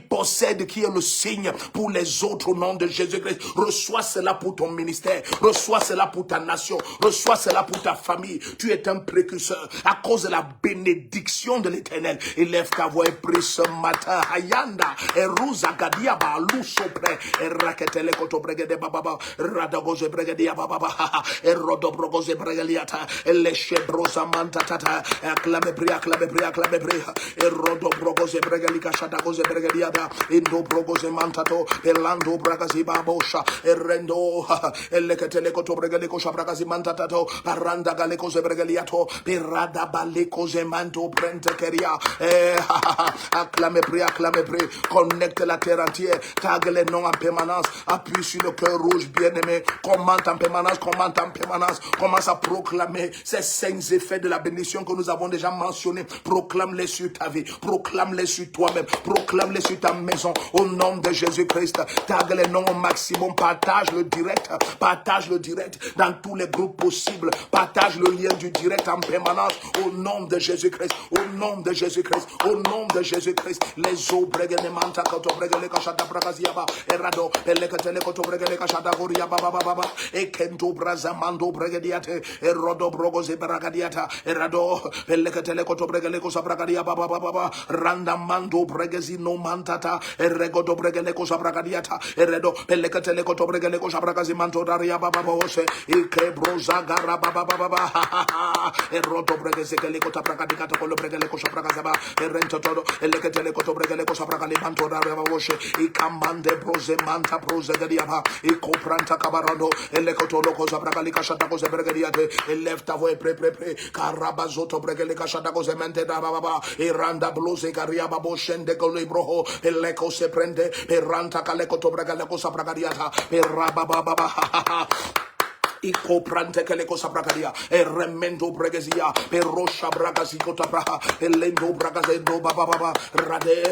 est le signe pour les autres au nom de Jésus-Christ. Reçois cela pour ton ministère. Reçois cela pour ta nation. Reçois cela pour ta famille. Tu es un précurseur à cause de la bénédiction de l'Éternel. Élève ta voix et prie ce matin. Hayanda, Eruzagadia Balu Sopre, Eraketele Kotobregede Baba, Radagoje Bregedia Baba, Erodobrogoze Bregaliata, Eleshebrosa Mantatata, Acclame Bria, Erodobrogoze Bregalika Shadagoze Bregadiada, Indo Brogoze Mantato, Elando Bragazi Babosha, Erendo, Eleketele Kotobregaliko Shabragazi Mantatato, Paranda Galekoze Bregaliato, Pirada Balekoze Manto Prentekeria, acclame Bria, connecte la terre entière, tag les noms en permanence, appuie sur le cœur rouge, bien-aimé, commente en permanence, commence à proclamer ces 5 effets de la bénédiction que nous avons déjà mentionnés. Proclame-les sur ta vie, proclame-les sur toi-même, proclame-les sur ta maison, au nom de Jésus-Christ. tag les noms au maximum, partage le direct dans tous les groupes possibles, partage le lien du direct en permanence au nom de Jésus-Christ, au nom de Jésus-Christ, au nom de Jésus-Christ. Les eaux bregene manta koto bregele kashada bragaziaba erado pelekatele koto bregele kashada goria baba baba e kento brazamando bregediate erodo brogoze bragadiata erado pelekatele koto bregele kosa bragadia baba baba randa mando bregezi no mantata eregodo bregele kosa bragadiata eredo pelekatele koto bregele kosa bragazi manto daria baba bose ike broza gara baba baba erodo bregeze kele kota bragadika to kolo bregele kosa bragazaba erento todo elekatele koto bregele kosa bragali manto daria baba bose ikamande broze manta broze gadiaba ikopranta kabarando elekoto loko za bragali kashata koze bregediate elefta voe pre karabazoto bregele kashata koze mente da baba iranda bluze garia babo shende kolibroho eleko se prende peranta kalekoto bregele kosa bragadiata perababa baba Iko prante keleko sabragadia, remendo bregezia, perosha bragaziko tabraha, elendo bragazendo baba rade,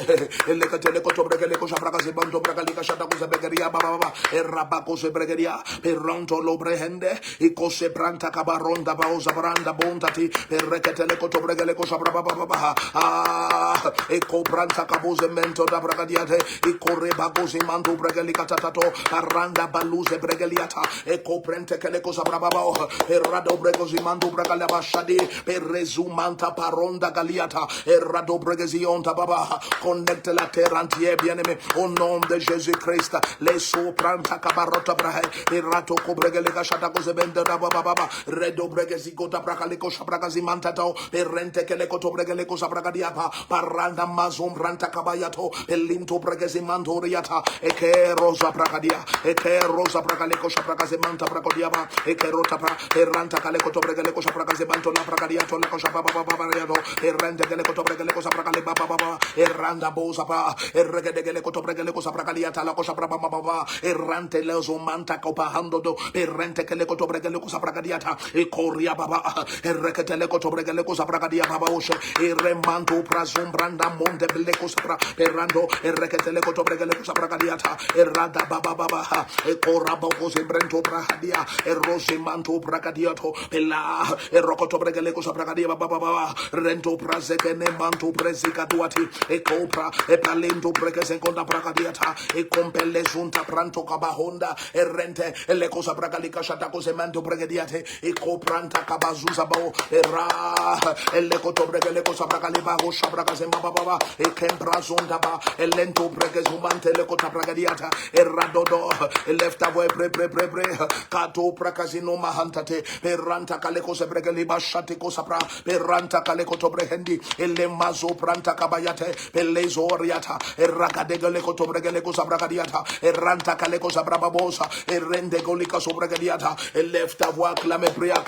elekatele koto bregeleko sabragazi bando bragalika shataku zebegeria baba, erabako sebregeria, peronto lobrehende, iko se pranta kabaronda baoza branda bontati, perreketele koto bregeleko sabraba baba, iko pranta kaboze mento da bragadiate, iko rebagozi mando bregelika tatato, aranda baluze bregeliata, iko prente kele cosa brabao errado bregozi mando bragala bashadi per resumanta paronda galiata errado bregezionta baba connecte la terre entière bien-aimé au nom de Jésus-Christ les sopranta cabarota brahe errato cobregele gashata cose bende baba baba redo bregezi gota bragale cosa bragazi mantato per rente che le coto bregele cosa bragadiapa paranda mazum branta cabayato elinto bregezi mandoriata e che rosa bragadia e che rosa bragale cosa bragazi manta bragodiaba e che rota pra e ranta cale coto bregele cosa bragazi manto la bragadiato la cosa baba baba e rende che le coto bregele cosa bragale baba baba e randa bosa pa e regede che le coto bregele cosa bragaliata la cosa baba baba e rante le manta copahando do e rente che le coto bregele cosa bragadiata e corria baba e rekete le coto bregele cosa bragadia baba oshe e remanto prazum branda monte belle cosa pra perrando e rekete le coto bregele cosa bragadiata e rada baba baba e corrabo cose brento brahadia e rose manto bragadiato pella e rocoto bregele cosa bragadia baba baba rento prazeke ne manto prezica duati e copra e palento bregese conda bragadiata e compelle junta pranto cabahonda e rente e le cosa bragalica shata cose manto bregadiate e copranta cabazuza bao e ra e le coto bregele cosa bragaliba go shabragase baba e kempra zonda ba e lento bregezumante le cota bragadiata e radodo e lefta voi pre kato prakazino mahantate perranta kale cosa bregeli bashate cosa pra perranta kale coto brehendi e le mazo pranta cabayate pellezo oriata e ragadegele coto bregele cosa bragadiata e ranta kale cosa brababosa e rende golika sobragadiata e lefta voi clame prea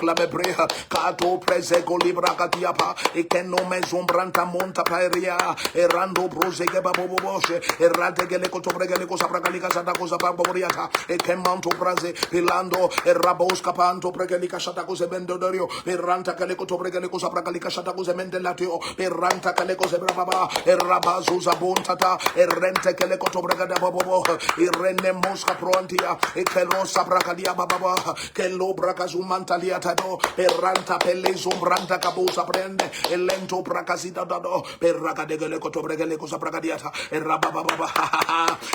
kato prese golibra katiapa e che nome zombranta monta paeria e rando brosege baboboshe e radegele coto bregele cosa bragalika sada cosa baboriata e che manto brase pilando e rabosca panto pregalika shata cose bendodorio e ranta kale coto bregele cosa bragalika shata cose mendelatio e ranta kale cose brababa e rabazuza bontata e rente kale coto bregada babobo e renne mosca prontia e che rosa bragadia bababa che lo bragazumanta do e ranta pelle zombranta cabusa prende e lento bragazita dado per ragadegele coto bregele cosa bragadiata e rabababa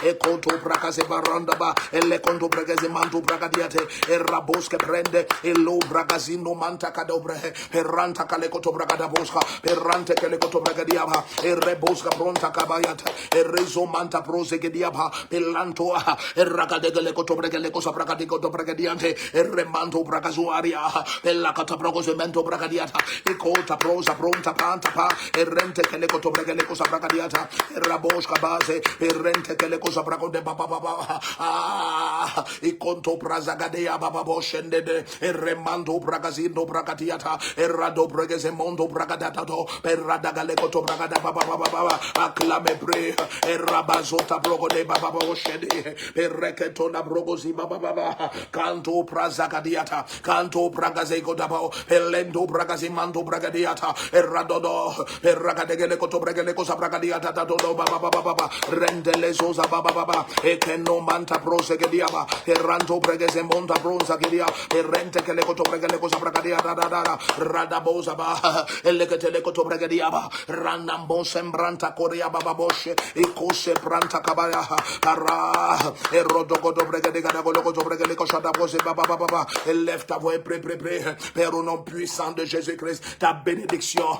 e conto bragaze baranda ba e le conto bragaze manto bragadiate e rabosche prende e lo bragazino manta cadobre e ranta cale coto bragada bosca per rante che le coto bragadiaba e rebosca pronta cabayata e reso manta prose che diaba pellanto e ragadegele coto bregele cosa bragadico to bragadiante e remanto bragazuaria bella cataprocosement bragadiata e cota prosa pronta panta pa e rente che le coto bregele cosa bragadiata e rabosca base e rente che le cosa bragode baba e conto prazagadea baba bababo shende remando bragazindo bragadiata errado bregezemondo bragadatato perradagalekoto bragada baba acclame pre errabazota brogode baba shende perreketona brogozi baba canto prazagadiata canto bragazego dabo elendo bragazimando bragadiata erradodo perragadegelekoto bregeleko bragadiata dodo baba rendele zoza baba e che non manta prosegediaba erranto bregezemonda bronza gedia errente che le koto bregele cosa bragadiata da radaboza ba elle che te le koto bragadiaba rannambon sembranta coria baba bosche e cose pranta cabaya para e rodogodo bregadiga da gologodo bregele cosa da bose baba et lève ta voix pré Père au nom puissant de Jésus-Christ ta bénédiction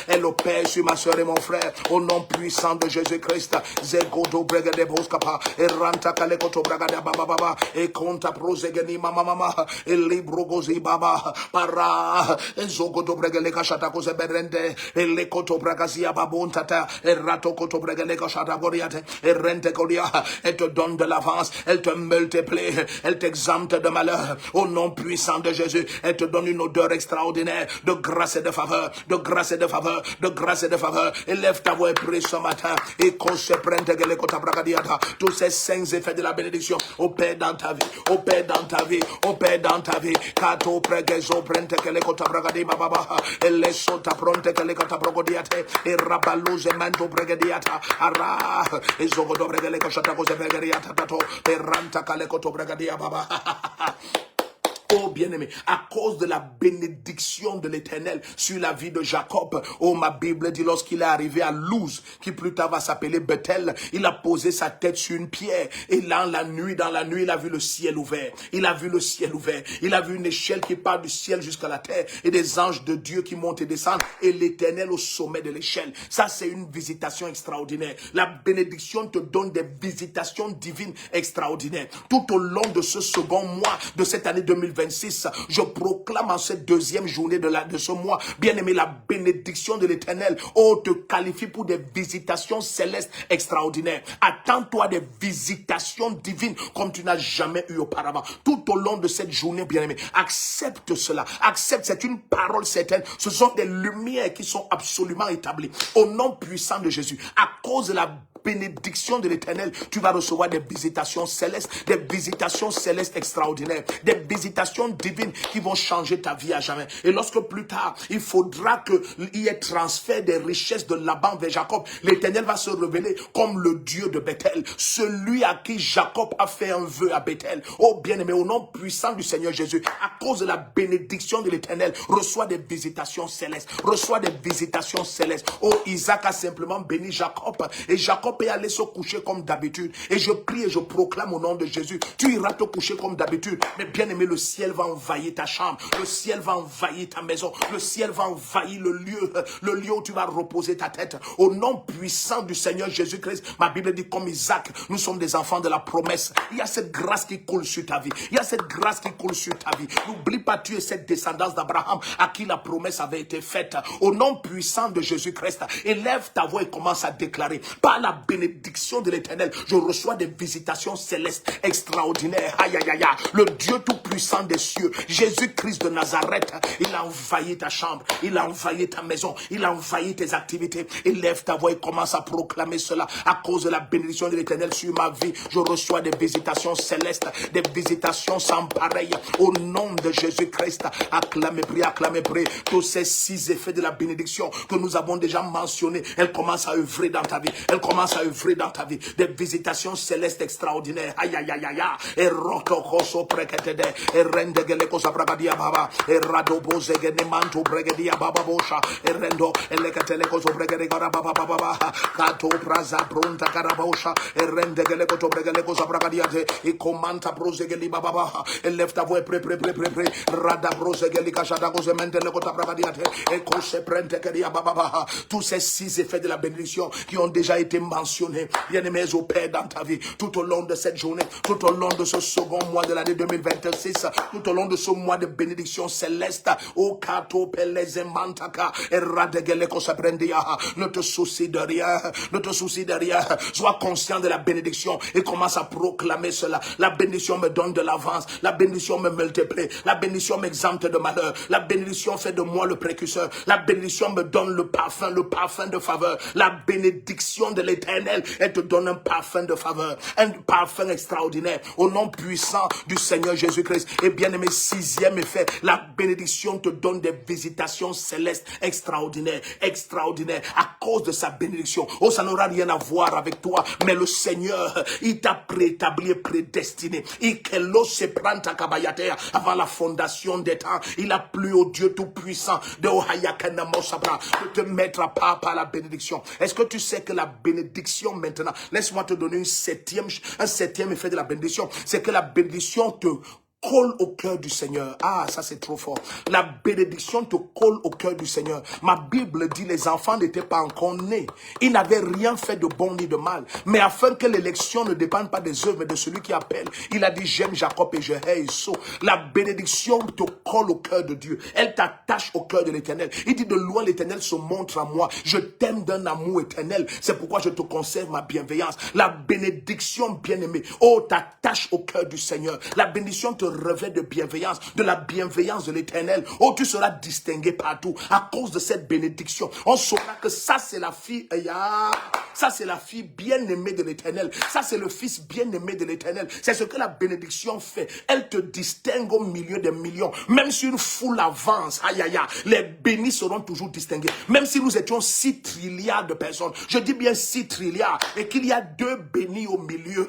elle opère sur ma soeur et mon frère au nom puissant de Jésus-Christ zegodo bregade boskapa e ranta kale koto bragada baba e conta prosegeni mama e libro gozi baba para e zogodo bregele kashata koze berende e le koto bragazia babontata e rato koto bregele kashata goriate e rente koria elle te donne de l'avance elle te multiplie elle t'exempte de malheur au nom puissant de Jésus elle te donne une odeur extraordinaire de grâce et de faveur de grâce et de faveur de grâce et de faveur élève ta voix et prie ce matin et qu'on se prenne gele kota bragadiata tous ces saints effets de la bénédiction opère dans ta vie opère dans ta vie opère dans ta vie kato pregezo prente gele kota bragadi baba e le sota pronte gele kota bragadiate e rabaluze mando bragadiata ara e zogodo bregele kota koze bragadiata tato e ranta kale koto bragadia baba. Oh bien-aimé, à cause de la bénédiction de l'Éternel sur la vie de Jacob, oh ma Bible dit lorsqu'il est arrivé à Luz, qui plus tard va s'appeler Bethel, il a posé sa tête sur une pierre et là dans la nuit, il a vu le ciel ouvert. Il a vu le ciel ouvert. Il a vu une échelle qui part du ciel jusqu'à la terre et des anges de Dieu qui montent et descendent et l'Éternel au sommet de l'échelle. Ça c'est une visitation extraordinaire. La bénédiction te donne des visitations divines extraordinaires. Tout au long de ce second mois de cette année 2026, je proclame en cette deuxième journée de ce mois, bien-aimé, la bénédiction de l'Éternel. Oh, te qualifie pour des visitations célestes extraordinaires. Attends-toi des visitations divines comme tu n'as jamais eu auparavant. Tout au long de cette journée, bien-aimé, accepte cela. Accepte, c'est une parole certaine. Ce sont des lumières qui sont absolument établies. Au nom puissant de Jésus, à cause de la bénédiction de l'Éternel, tu vas recevoir des visitations célestes extraordinaires, des visitations divines qui vont changer ta vie à jamais. Et lorsque plus tard, il faudra qu'il y ait transfert des richesses de Laban vers Jacob, l'Éternel va se révéler comme le Dieu de Bethel, celui à qui Jacob a fait un vœu à Bethel. Oh bien-aimé, au nom puissant du Seigneur Jésus, à cause de la bénédiction de l'Éternel, reçois des visitations célestes, reçois des visitations célestes. Oh, Isaac a simplement béni Jacob et Jacob est allé se coucher comme d'habitude. Et je prie et je proclame au nom de Jésus, tu iras te coucher comme d'habitude. Mais bien aimé, le ciel va envahir ta chambre. Le ciel va envahir ta maison. Le ciel va envahir le lieu où tu vas reposer ta tête. Au nom puissant du Seigneur Jésus-Christ, ma Bible dit comme Isaac, nous sommes des enfants de la promesse. Il y a cette grâce qui coule sur ta vie. Il y a cette grâce qui coule sur ta vie. N'oublie pas, tu es cette descendance d'Abraham à qui la promesse avait été faite. Au nom puissant de Jésus-Christ, élève ta voix et commence à déclarer, par la bénédiction de l'Éternel, je reçois des visitations célestes extraordinaires. Aïe, aïe, aïe, le Dieu tout-puissant des cieux, Jésus-Christ de Nazareth, il a envahi ta chambre, il a envahi ta maison, il a envahi tes activités. Élève ta voix et commence à proclamer cela. À cause de la bénédiction de l'Éternel sur ma vie, je reçois des visitations célestes, des visitations sans pareil. Au nom de Jésus-Christ, acclamez, priez. Tous ces 6 effets de la bénédiction que nous avons déjà mentionnés, elles commencent à œuvrer dans ta vie. Elles commencent à œuvrer dans ta vie. Des visitations célestes extraordinaires. Aïe, aïe, aïe, aïe. Et rotokoso preketede. Et rendegele kosa bragadia baba. Et radobo zegene manto bregadia baba bosha. Et rendo. Et lekatele koso bregade gara baba baba. Kato praza pronta karabosha. Et rendegele koto bregale kosa bragadia te. Et komanta brozegeli baba baba. Et lève ta voix pré. Rada brozegeli kashada koze mentele kota bragadia te. Et kose prente keria baba baba. Tous ces 6 effets de la bénédiction qui ont déjà été mentionné, bien-aimé, au Père, dans ta vie, tout au long de cette journée, tout au long de ce second mois de l'année 2026, tout au long de ce mois de bénédiction céleste, au kato peleze mantaka, eradegeleko sabrendia, ne te soucie de rien, ne te soucie de rien, sois conscient de la bénédiction et commence à proclamer cela. La bénédiction me donne de l'avance, la bénédiction me multiplie, la bénédiction m'exempte de malheur, la bénédiction fait de moi le précurseur, la bénédiction me donne le parfum de faveur, la bénédiction de l'Éternel, elle te donne un parfum de faveur, un parfum extraordinaire, au nom puissant du Seigneur Jésus-Christ. Et bien aimé, sixième effet, la bénédiction te donne des visitations célestes extraordinaires, extraordinaires, à cause de sa bénédiction. Oh, ça n'aura rien à voir avec toi, mais le Seigneur, il t'a préétabli et prédestiné. Avant la fondation des temps, il a plu au Dieu Tout-Puissant de Ohayakana Mosabra de te mettre à part par la bénédiction. Est-ce que tu sais que la bénédiction maintenant, laisse-moi te donner un septième effet de la bénédiction, c'est que la bénédiction te colle au cœur du Seigneur. Ah, ça c'est trop fort. La bénédiction te colle au cœur du Seigneur. Ma Bible dit les enfants n'étaient pas encore nés. Ils n'avaient rien fait de bon ni de mal. Mais afin que l'élection ne dépende pas des œuvres mais de celui qui appelle, il a dit j'aime Jacob et je hais Esau. La bénédiction te colle au cœur de Dieu. Elle t'attache au cœur de l'Éternel. Il dit de loin l'Éternel se montre à moi. Je t'aime d'un amour éternel. C'est pourquoi je te conserve ma bienveillance. La bénédiction bien-aimée, oh, t'attache au cœur du Seigneur. La bénédiction te revêt de bienveillance, de la bienveillance de l'Éternel. Oh, tu seras distingué partout à cause de cette bénédiction. On saura que ça c'est la fille, ça c'est la fille bien-aimée de l'Éternel. Ça c'est le fils bien-aimé de l'Éternel. C'est ce que la bénédiction fait. Elle te distingue au milieu des millions. Même si une foule avance, aïe aïe aïe, les bénis seront toujours distingués. Même si nous étions 6 trilliards de personnes, je dis bien 6 trilliards, et qu'il y a 2 bénis au milieu,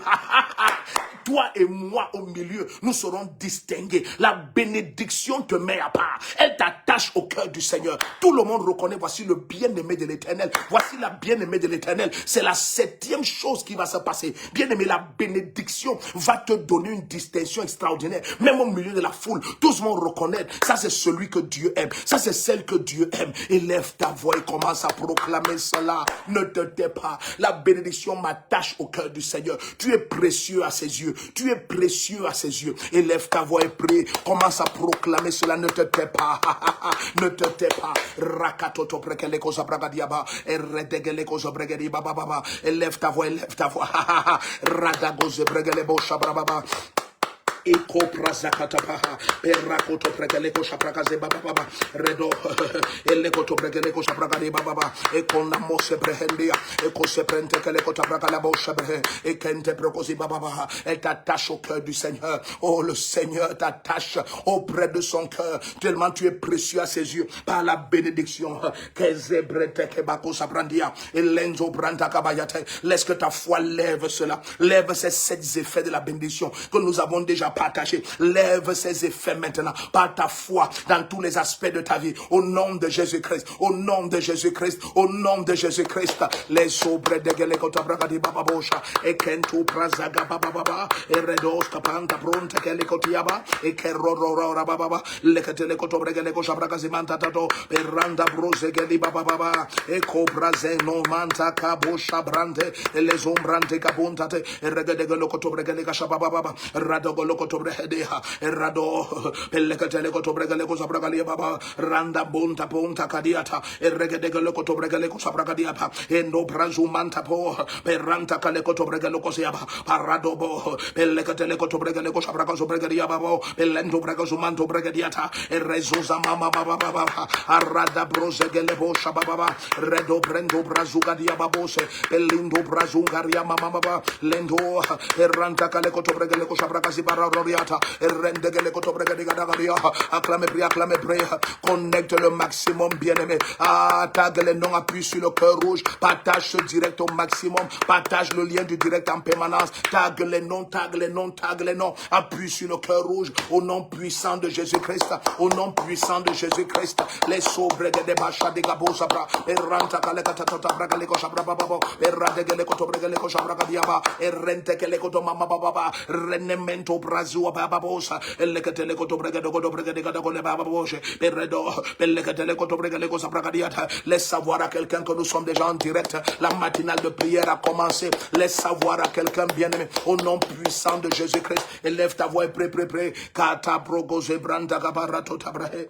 toi et moi au milieu, nous serons distingués. La bénédiction te met à part. Elle t'attache au cœur du Seigneur. Tout le monde reconnaît, voici le bien-aimé de l'Éternel. Voici la bien-aimée de l'Éternel. C'est la septième chose qui va se passer. Bien-aimé, la bénédiction va te donner une distinction extraordinaire. Même au milieu de la foule, tous vont reconnaître. Ça, c'est celui que Dieu aime. Ça, c'est celle que Dieu aime. Élève ta voix et commence à proclamer cela. Ne te tais pas. La bénédiction m'attache au cœur du Seigneur. Tu es précieux à ses yeux. Tu es précieux à ses yeux. Élève ta voix et prie. Commence à proclamer cela. Ne te tais pas. Ne te tais pas. Rakatoto prekele kosa bragadiaba. Eredegele kosa bregedi baba baba. Élève ta voix, élève ta voix. Radagoze bregele bo shabrababa. Eko prazakatapaha perakoto pregeleko shaprakaze baba baba redo elekoto pregeleko shaprakade baba baba ekona mose prehendia eko se prente keleko taprakala bo shabre ekente prokosi baba baba. Elle t'attache au cœur du Seigneur. Oh, le Seigneur t'attache auprès de son cœur tellement tu es précieux à ses yeux par la bénédiction. Kezebrete kebako saprandia elenzo branta kabayate. Laisse que ta foi lève cela, lève ces 7 effets de la bénédiction que nous avons déjà partagé. Lève ces effets maintenant par ta foi dans tous les aspects de ta vie. Au nom de Jésus-Christ, au nom de Jésus-Christ, au nom de Jésus-Christ. Les sobres de Gelekota Bragadi Bababosha, et Kentu Prazaga Bababa, et Redos Kapanta Bronte Kelikotiaba, et Keroro Rababa, Lekatelekoto Bregeleko Shabragazimanta Tato, Peranda Brosegeli Bababa, et Cobrazeno Manta Kabosha Brande, et les ombrante Kabuntate, et Regadegelokoto Bregeleka Shababa, Radogolo Kotobrehedeha, Erado, Pelekatele Kotobregaleko Sabragalia Baba, Randa Bunta Punta Kadiata, Eregedegalo Kotobregaleko Sabragadiapa, Endo Brazumanta Po, Peranta Kalekotobregaloko Siaba, Paradobo, Pelekatele Kotobregaleko Sabragazo Bregadia Babo, Pelendo Bragazumanto Bregadiata, Erezuza Mama Baba, Arada Brosegelebo Shababa, Redo Brendo Brazugadia Babose, Pelindo Brazungaria Mama Baba, Lendo, Eranta Kalekotobregaleko Sabragazi acclamez, priez. Connecte le maximum, bien-aimé. Tag les noms, appuie sur le cœur rouge. Partage ce direct au maximum. Partage le lien du direct en permanence. Tag les noms. Appuie sur le cœur rouge. Au nom puissant de Jésus-Christ. Au nom puissant de Jésus-Christ. Les sobres de Bacha de Gabo Sabra. Erranta Kalekatata Bragaleko Sabra Babo. Erradegele Kotobregaleko Sabra Gadiaba. Errente Keleko Mama Baba. Renemento Bra. Perazua Bababosa, Elekatele Cotobregado Cotobregado Bababoshe, Peredo, Pellecatele Cotobregaleco Sabragadiata. Laisse savoir à quelqu'un que nous sommes déjà en direct. La matinale de prière a commencé. Laisse savoir à quelqu'un bien-aimé, au nom puissant de Jésus-Christ. Élève ta voix et prie, prie, prie. Kata Progoze Branda Gabarato Tabrahe.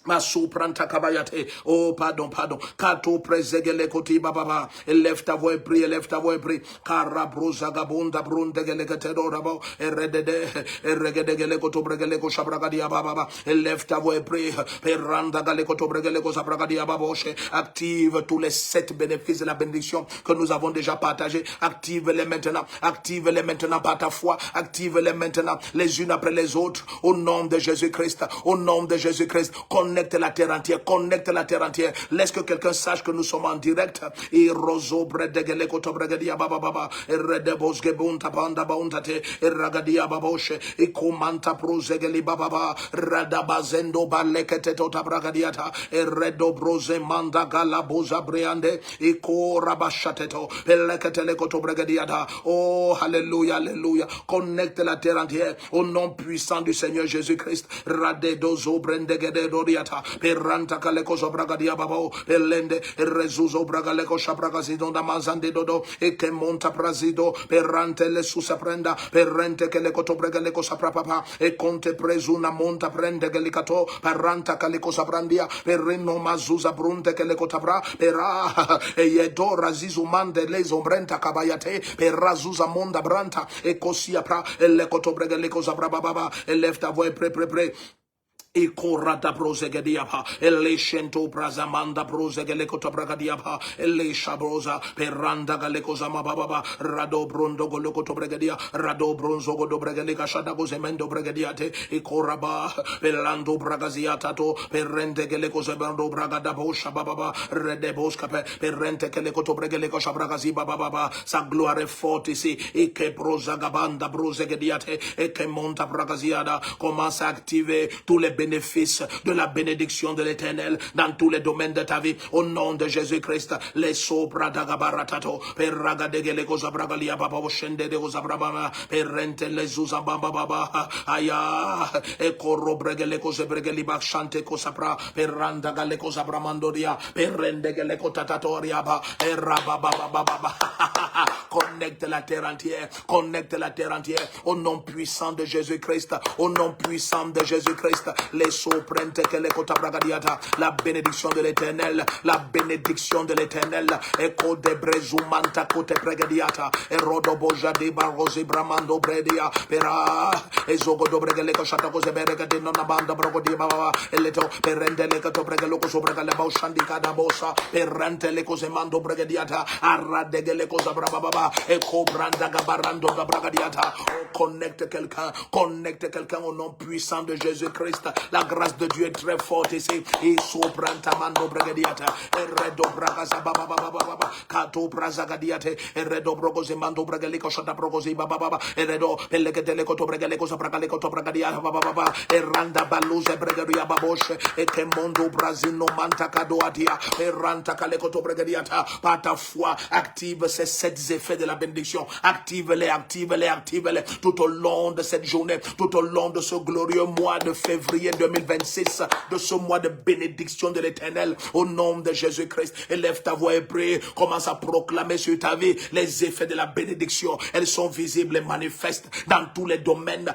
Masu pranta kabayate. Oh, pardon. Kato prezegele koti bababa. Élève ta voix et prie, élève ta voix et prie. Kara broza gabunda brundegele ketedo rabo. Eredede, eregedegele koto bregele ko shabragadia bababa. Élève ta voix et prie. Peranda gale koto bregele ko shabragadia baboshe. Active tous les 7 bénéfices de la bénédiction que nous avons déjà partagés. Active-les maintenant. Active-les maintenant par ta foi. Active-les maintenant les unes après les autres. Au nom de Jésus-Christ. Au nom de Jésus-Christ. Connecte la terre entière, connecte la terre entière. Laisse que quelqu'un sache que nous sommes en direct. Et rozo bredegele kotobregadia baba baba. Et redebos gebunta banda bauntate. Et ragadia baboshe. Et komanta prozegeli baba. Radabazendo balekete totabragadiata. Et redo broze manda galaboza briande. Et korabashateto. Peleketele kotobregadiata. Oh, alléluia, alléluia. Connecte la terre entière. Au nom puissant du Seigneur Jésus-Christ. Radedozo brendegede doria. Peranta kaleko sobragadia babao elende rezuzo bragaleko shabragazido da manzande dodo e che monta prazido perante le susaprenda perrente che le cotobregaleko saprapapa e conte presuna monta prende gelicato paranta kaleko sabrandia perreno mazuza brunte che le cotabra pera e yedo razizu mande le zombrenta kabayate per razuza monda branta e cosia pra e le cotobregaleko sabrababa e lefta voi pre e corrata prosegediapa, e le scento prasamanda prosegeleco bragadiapa, e le shabrosa, perranda galecosa mababa, rado brondo goloco bregadia, rado bronzo godo bregelica shadago zemendo bregadiate, e corraba, pelando bragaziatato, perrente che le cose bando bragada boscia bababa, rede boscape, perrente che le coto bregelico shabragazi bababa, sa gloire fortisi, e che prosagabanda prosegediate, e che monta bragaziada, commence à activer tous les bénéfices de la bénédiction de l'Éternel dans tous les domaines de ta vie. Au nom de Jésus-Christ, les sobra d'agabaratato, per ragadegele cosa bragalia baba scende de cosa brabama, per rente les uzababa baba, aya, e corro bregele cose bregeli bachante cosa pra, per randa gale cosa bramandoria, per rende gele cotatatoria ba, e rababa baba. Connecte la terre entière, connecte la terre entière, au nom puissant de Jésus-Christ, au nom puissant de Jésus-Christ, les soprente que les cotabragadiata, la bénédiction de l'Éternel, la bénédiction de l'Éternel, echo de brezumanta cote pregadiata, e rodoboja de barrosi bramando bredia, pera, e zogo do bregale cochata cose berega de non banda brogodi baba, e leto per rendele cato bregaloco sopra le baushandika da bossa, per rente le cose mando bregadiata, arradegele cosa brababa, e cobranda gabarando da bragadiata. Oh, connecte quelqu'un au nom puissant de Jésus-Christ. La grâce de Dieu est très forte ici. Et sopranta mando bregadiata, e redo bragaza baba baba baba, kato brazagadiate, e redo brogoze mando bregaliko shata brogoze baba baba, e redo peleketele koto bregaliko sabragaliko to bragadia baba baba, e randa baluze bregadia baboshe, e che mondo brazino manta kadoatia, e ranta kaleko to bregadiata. Par ta foi, active ces 7 effets de la bénédiction. Active-les tout au long de cette journée, tout au long de ce glorieux mois de février 2026, de ce mois de bénédiction de l'Éternel. Au nom de Jésus-Christ, élève ta voix et prie. Commence à proclamer sur ta vie les effets de la bénédiction. Elles sont visibles et manifestes dans tous les domaines,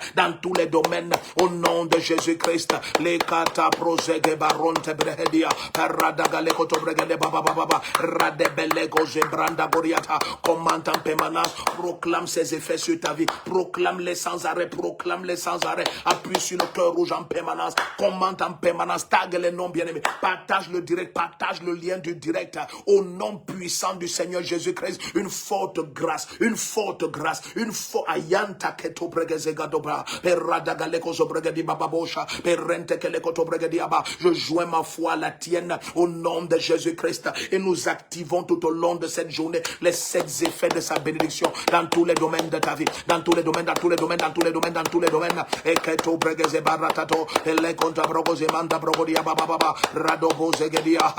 au nom de Jésus-Christ. Les kata prozege baronte brehedia, paradagale kotobregele baba baba, radebele goze branda goriata. Commande en permanence, proclame ses effets sur ta vie, proclame-les sans arrêt, appuie sur le cœur rouge en permanence, commente en permanence, tag les noms bien-aimés, partage le direct, partage le lien du direct, au nom puissant du Seigneur Jésus-Christ. Une forte grâce, ayanta keto bregezegadobra, per radagaleko zobregedi bababosha, per rente keleko tobregedi aba. Je joins ma foi à la tienne au nom de Jésus-Christ et nous activons tout au long de cette journée les 7 effets de sa bénédiction dans tous les domaines de ta vie, dans tous les domaines, dans tous les domaines, dans tous les domaines, dans tous les domaines. Et que tu bregeze baratato, et les comptes brogoze manda brogodia baba, radobo zegedia,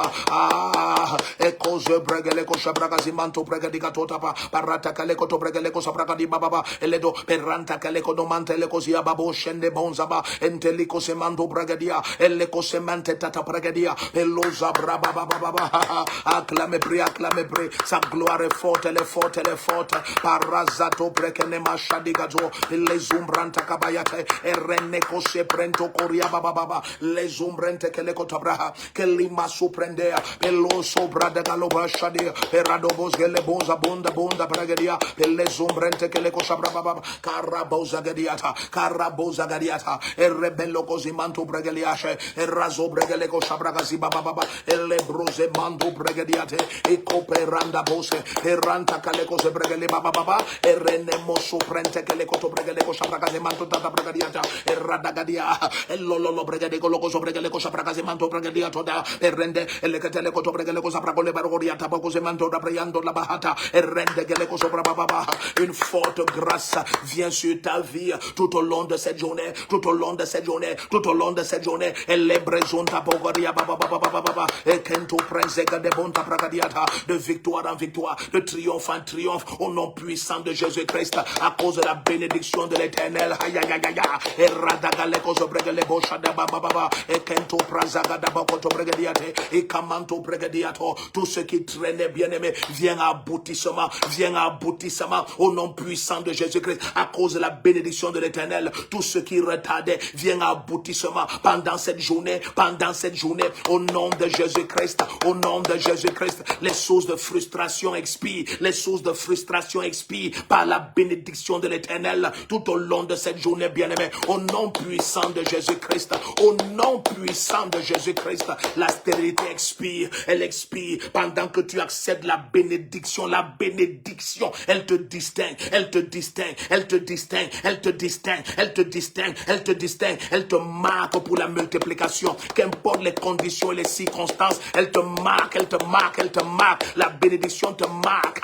et cause bregele kosha bragazi manto bregadiga totapa, parata kaleko to bregele kosa bragadi baba, et les do peranta kaleko domante le kosia babo shende bonzaba, enteliko se mando bragadia, et le kosemante tata bragadia, et loza braba baba, acclame pri, sa gloire est forte, elle est forte, elle est forte, parazato brekene mashadigazo, les zumbranta kabayate, et reneko se prento koria baba, les zumbrente que le kotabraha, que lima suprendea, pelo sobra de galoba shadia, peradobos que le bonza bonda bragadia, les zumbrente que le kosabra baba, caraboza gadiata, e rebello così manto bregaliace, e raso bregale kosabragazi baba, e le brose manto bregadiate, e coperanda bose, e ranta cale cose bregale baba, e renemo suprente che le koto bregale kosabragazi manto tata bregadiata, e radagadia, e lolo bregade colocoso bregale kosabragazi manto bregadiato da, e rende, e le catele koto bregale kosabragole bargoriata, poco se manto da briando la bahata, e rende che le kosobra baba, une forte grâce vient sur ta vie tout au long de cette journée, tout au long de cette journée, tout au long de cette journée, et les brezonta bogoria baba, et kento prenzega de bonta bragadiata, de victoire en victoire, de triomphe en triomphe, au nom puissant de Jésus-Christ, à cause de la bénédiction de l'Éternel, et radagaleko sobregale bosha de baba, et kento prazaga de bakoto bregadiate, et kamanto bregadiato, tout ce qui traînait bien-aimé, vient à aboutissement, au nom puissant de Jésus-Christ, à cause de la bénédiction de l'Éternel, tout ce qui retardait, vient à aboutissement pendant cette journée, au nom de Jésus-Christ, les sources de frustration expirent, par la bénédiction de l'Éternel, tout au long de cette journée, bien-aimé, au nom puissant de Jésus-Christ, la stérilité expire, elle expire, pendant que tu accèdes la bénédiction, elle te distingue, elle te marque pour la multiplication, qu'importe les conditions et les circonstances, elle te marque, la bénédiction te marque,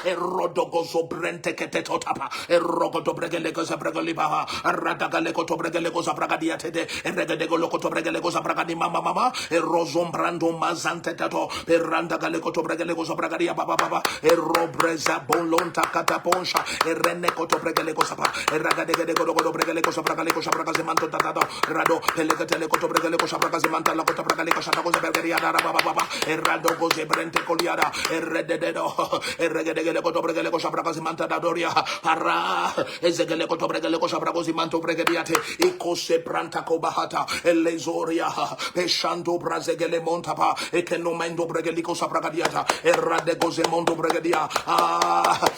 et rodogozo brente que te totapa, et rogoto bregele cosa bregoliba, radagale koto bregele cosa bragadiate, et regadego lokoto bregele cosa bragadi mama, et rozombrando mazante tato, et randagale koto bregele cosa bragadia baba, et robreza bolonta cataponcha, et rene koto bregele cosa pa, et ragadege koto bregele cosa bragale cosa bragaze manto tatato, rado, pelecatele koto bregele cosa bragaze manta la koto bregale cosa cosa bergeria baba, et rado goze brente coliada, et rededo, et regedege koto bregele cosa bragaze manta dadoria, para, et zegele koto bregele cosa bragaze manto bregediate, e cose pranta cobahata, e lesoria, e shanto brazegele montapa, e che nomendo bregeli cosa bragadiata, e rade goze mondo bregedia,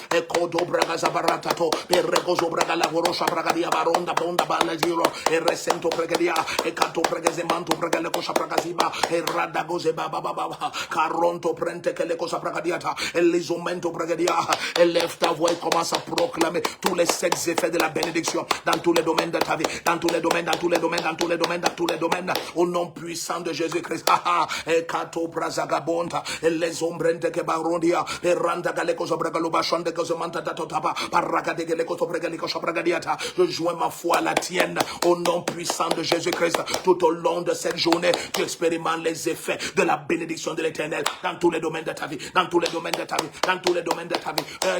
e kodo bragaza baratato, e regozo braga la gorosha bragadia baronda bonda balla giro, e resento bregedia, e canto bregeze manto bregele cosa bragaziba, e rada goze baba, caronto prente che le cosa bragadiata, e l'esomento bregedia, et lève ta voix et commence à proclamer tous les sept effets de la bénédiction dans tous les domaines de ta vie, dans tous les domaines, au nom puissant de Jésus-Christ. Et kato brazagabonta, et les ombrente que barondia, et randa galeko sobragaloba shonde que se manta tatotapa, parraga de galeko sobragaliko sobragadiata. Je joins ma foi à la tienne, au nom puissant de Jésus-Christ. Tout au long de cette journée, tu expérimentes les effets de la bénédiction de l'Éternel dans tous les domaines de ta vie,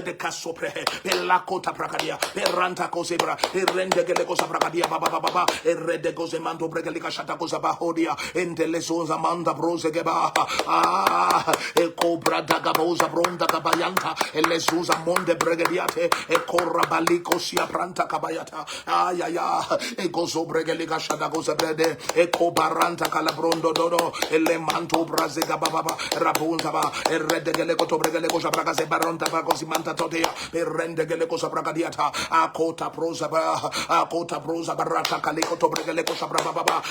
de casopre, per la cota pracadia, per ranta cosebra, e rende che le cosa pracadia, baba, e rede cose mando pregalica shata cosa bahodia, ente le sosa manda brose che ba, e cobra da gabosa bronda cabayanta, e le susa monde bregadiate, e corra balico sia pranta cabayata, e coso bregalica shata cosa brede, e cobaranta calabrondo dodo, e le manto brasega baba, rabunza ba, e rede che le coto bregale cosa bracase baronta pa così manta totea, per rende che le cosa bracadiata, a cota prosa barata calicoto bregale cosa brababa,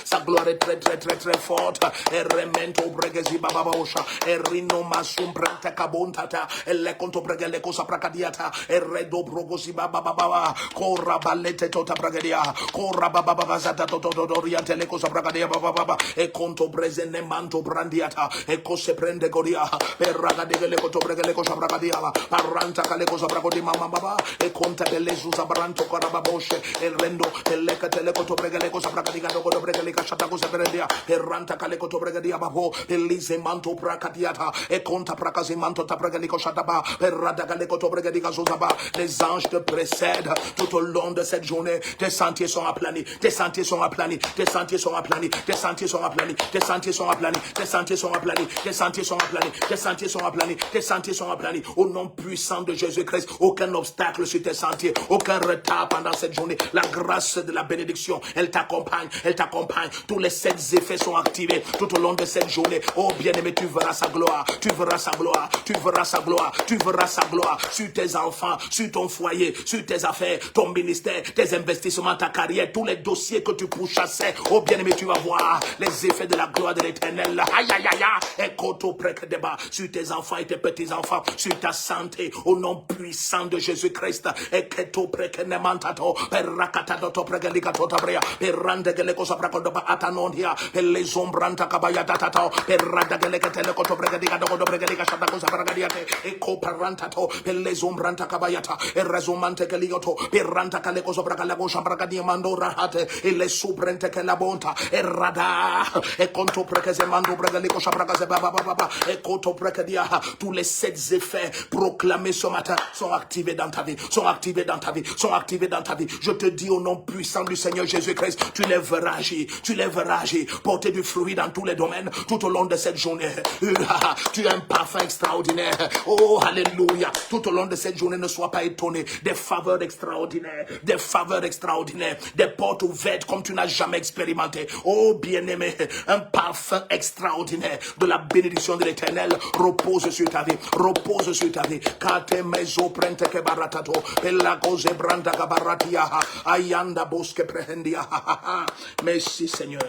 sa gloire très forte, e remento bregesi bababosha, e rino masum prente cabontata, e le conto bregale cosa bracadiata, e redo brogosi bababa, corra ballete tota bragadia, corra bababa zata toto oriente le cosa bragadia bababa, e conto presene manto brandiata, e cose prende goria, per ragade degele koto bregele ko shabragadiala paranta kale ko shabragodi mama baba e conta delle zuzabranto korababoshe el rendo eleka tele koto bregele ko shabragadiga dogo bregele ka shata ko seberendia erranta kale koto bregadia babo elise manto prakadiata e conta prakazi manto tabragele ko shataba perrada kale koto bregadiga zuzaba. Les anges te précèdent tout au long de cette journée. Tes sentiers sont aplanis, tes sentiers sont aplanis, tes sentiers sont aplanis, tes sentiers sont aplanis, tes sentiers sont aplanis, tes sentiers sont aplanis, tes sentiers sont aplanis, tes sentiers sont aplanis, tes sentiers sont aplanis. Au nom puissant de Jésus-Christ, aucun obstacle sur tes sentiers, aucun retard pendant cette journée. La grâce de la bénédiction, elle t'accompagne, elle t'accompagne. Tous les 7 effets sont activés tout au long de cette journée. Oh bien-aimé, tu verras sa gloire, tu verras sa gloire, tu verras sa gloire, tu verras sa gloire sur tes enfants, sur ton foyer, sur tes affaires, ton ministère, tes investissements, ta carrière, tous les dossiers que tu pourchassais. Oh bien-aimé, tu vas voir les effets de la gloire de l'Éternel. Aïe aïe aïe aïe. Et koto prek débat sur tes enfants et tes petits-enfants, sur ta santé, au nom puissant de Jésus-Christ. Et keto prek nemantato, per rakatato pregalikato tabrea, per randegeleko sabrakodoba atanondia, per les ombranta kabaya tatato, per radageleke telekoto pregalikato pregalika shatako sabragadiate, e koparantato, per les ombranta kabayata, e resumante kelioto, per ranta kaleko sabragalago sabragadia mandora hate, e les subrente ke la bonta, e rada, e konto prekeze mando pregaliko sabragaze baba baba, et tous les 7 effets proclamés ce matin sont activés dans ta vie, sont activés dans ta vie, sont activés dans ta vie. Je te dis au nom puissant du Seigneur Jésus-Christ, tu les verras agir, porter du fruit dans tous les domaines tout au long de cette journée. Tu as un parfum extraordinaire. Oh, alléluia. Tout au long de cette journée, ne sois pas étonné. Des faveurs extraordinaires, des portes ouvertes comme tu n'as jamais expérimenté. Oh, bien-aimé, un parfum extraordinaire de la bénédiction de l'Éternel repose sur ta vie, repose sur ta vie. Kate mezo prente ke baratato, pella cose branda kabaratia, ayanda bosque prehendia. Merci Seigneur.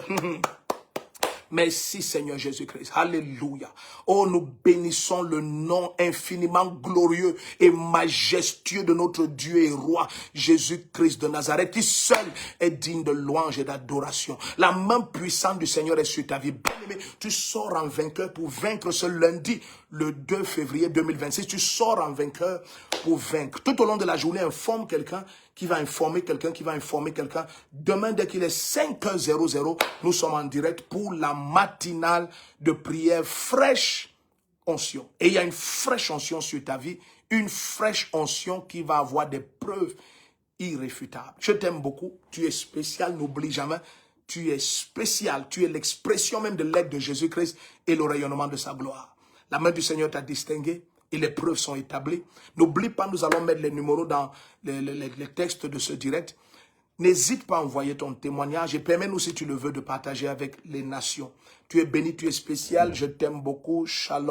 Merci Seigneur Jésus-Christ. Alléluia. Oh, nous bénissons le nom infiniment glorieux et majestueux de notre Dieu et Roi Jésus-Christ de Nazareth, qui seul est digne de louange et d'adoration. La main puissante du Seigneur est sur ta vie. Bien-aimé, tu sors en vainqueur pour vaincre ce lundi, le 2 février 2026. Tu sors en vainqueur pour vaincre. Tout au long de la journée, informe quelqu'un qui va informer quelqu'un, qui va informer quelqu'un. Demain, dès qu'il est 5h00, nous sommes en direct pour la matinale de prière fraîche onction. Et il y a une fraîche onction sur ta vie, une fraîche onction qui va avoir des preuves irréfutables. Je t'aime beaucoup, tu es spécial, n'oublie jamais, tu es spécial, tu es l'expression même de l'être de Jésus-Christ et le rayonnement de sa gloire. La main du Seigneur t'a distingué. Et les preuves sont établies. N'oublie pas, nous allons mettre les numéros dans les textes de ce direct. N'hésite pas à envoyer ton témoignage et permets-nous, si tu le veux, de partager avec les nations. Tu es béni, tu es spécial, je t'aime beaucoup. Shalom.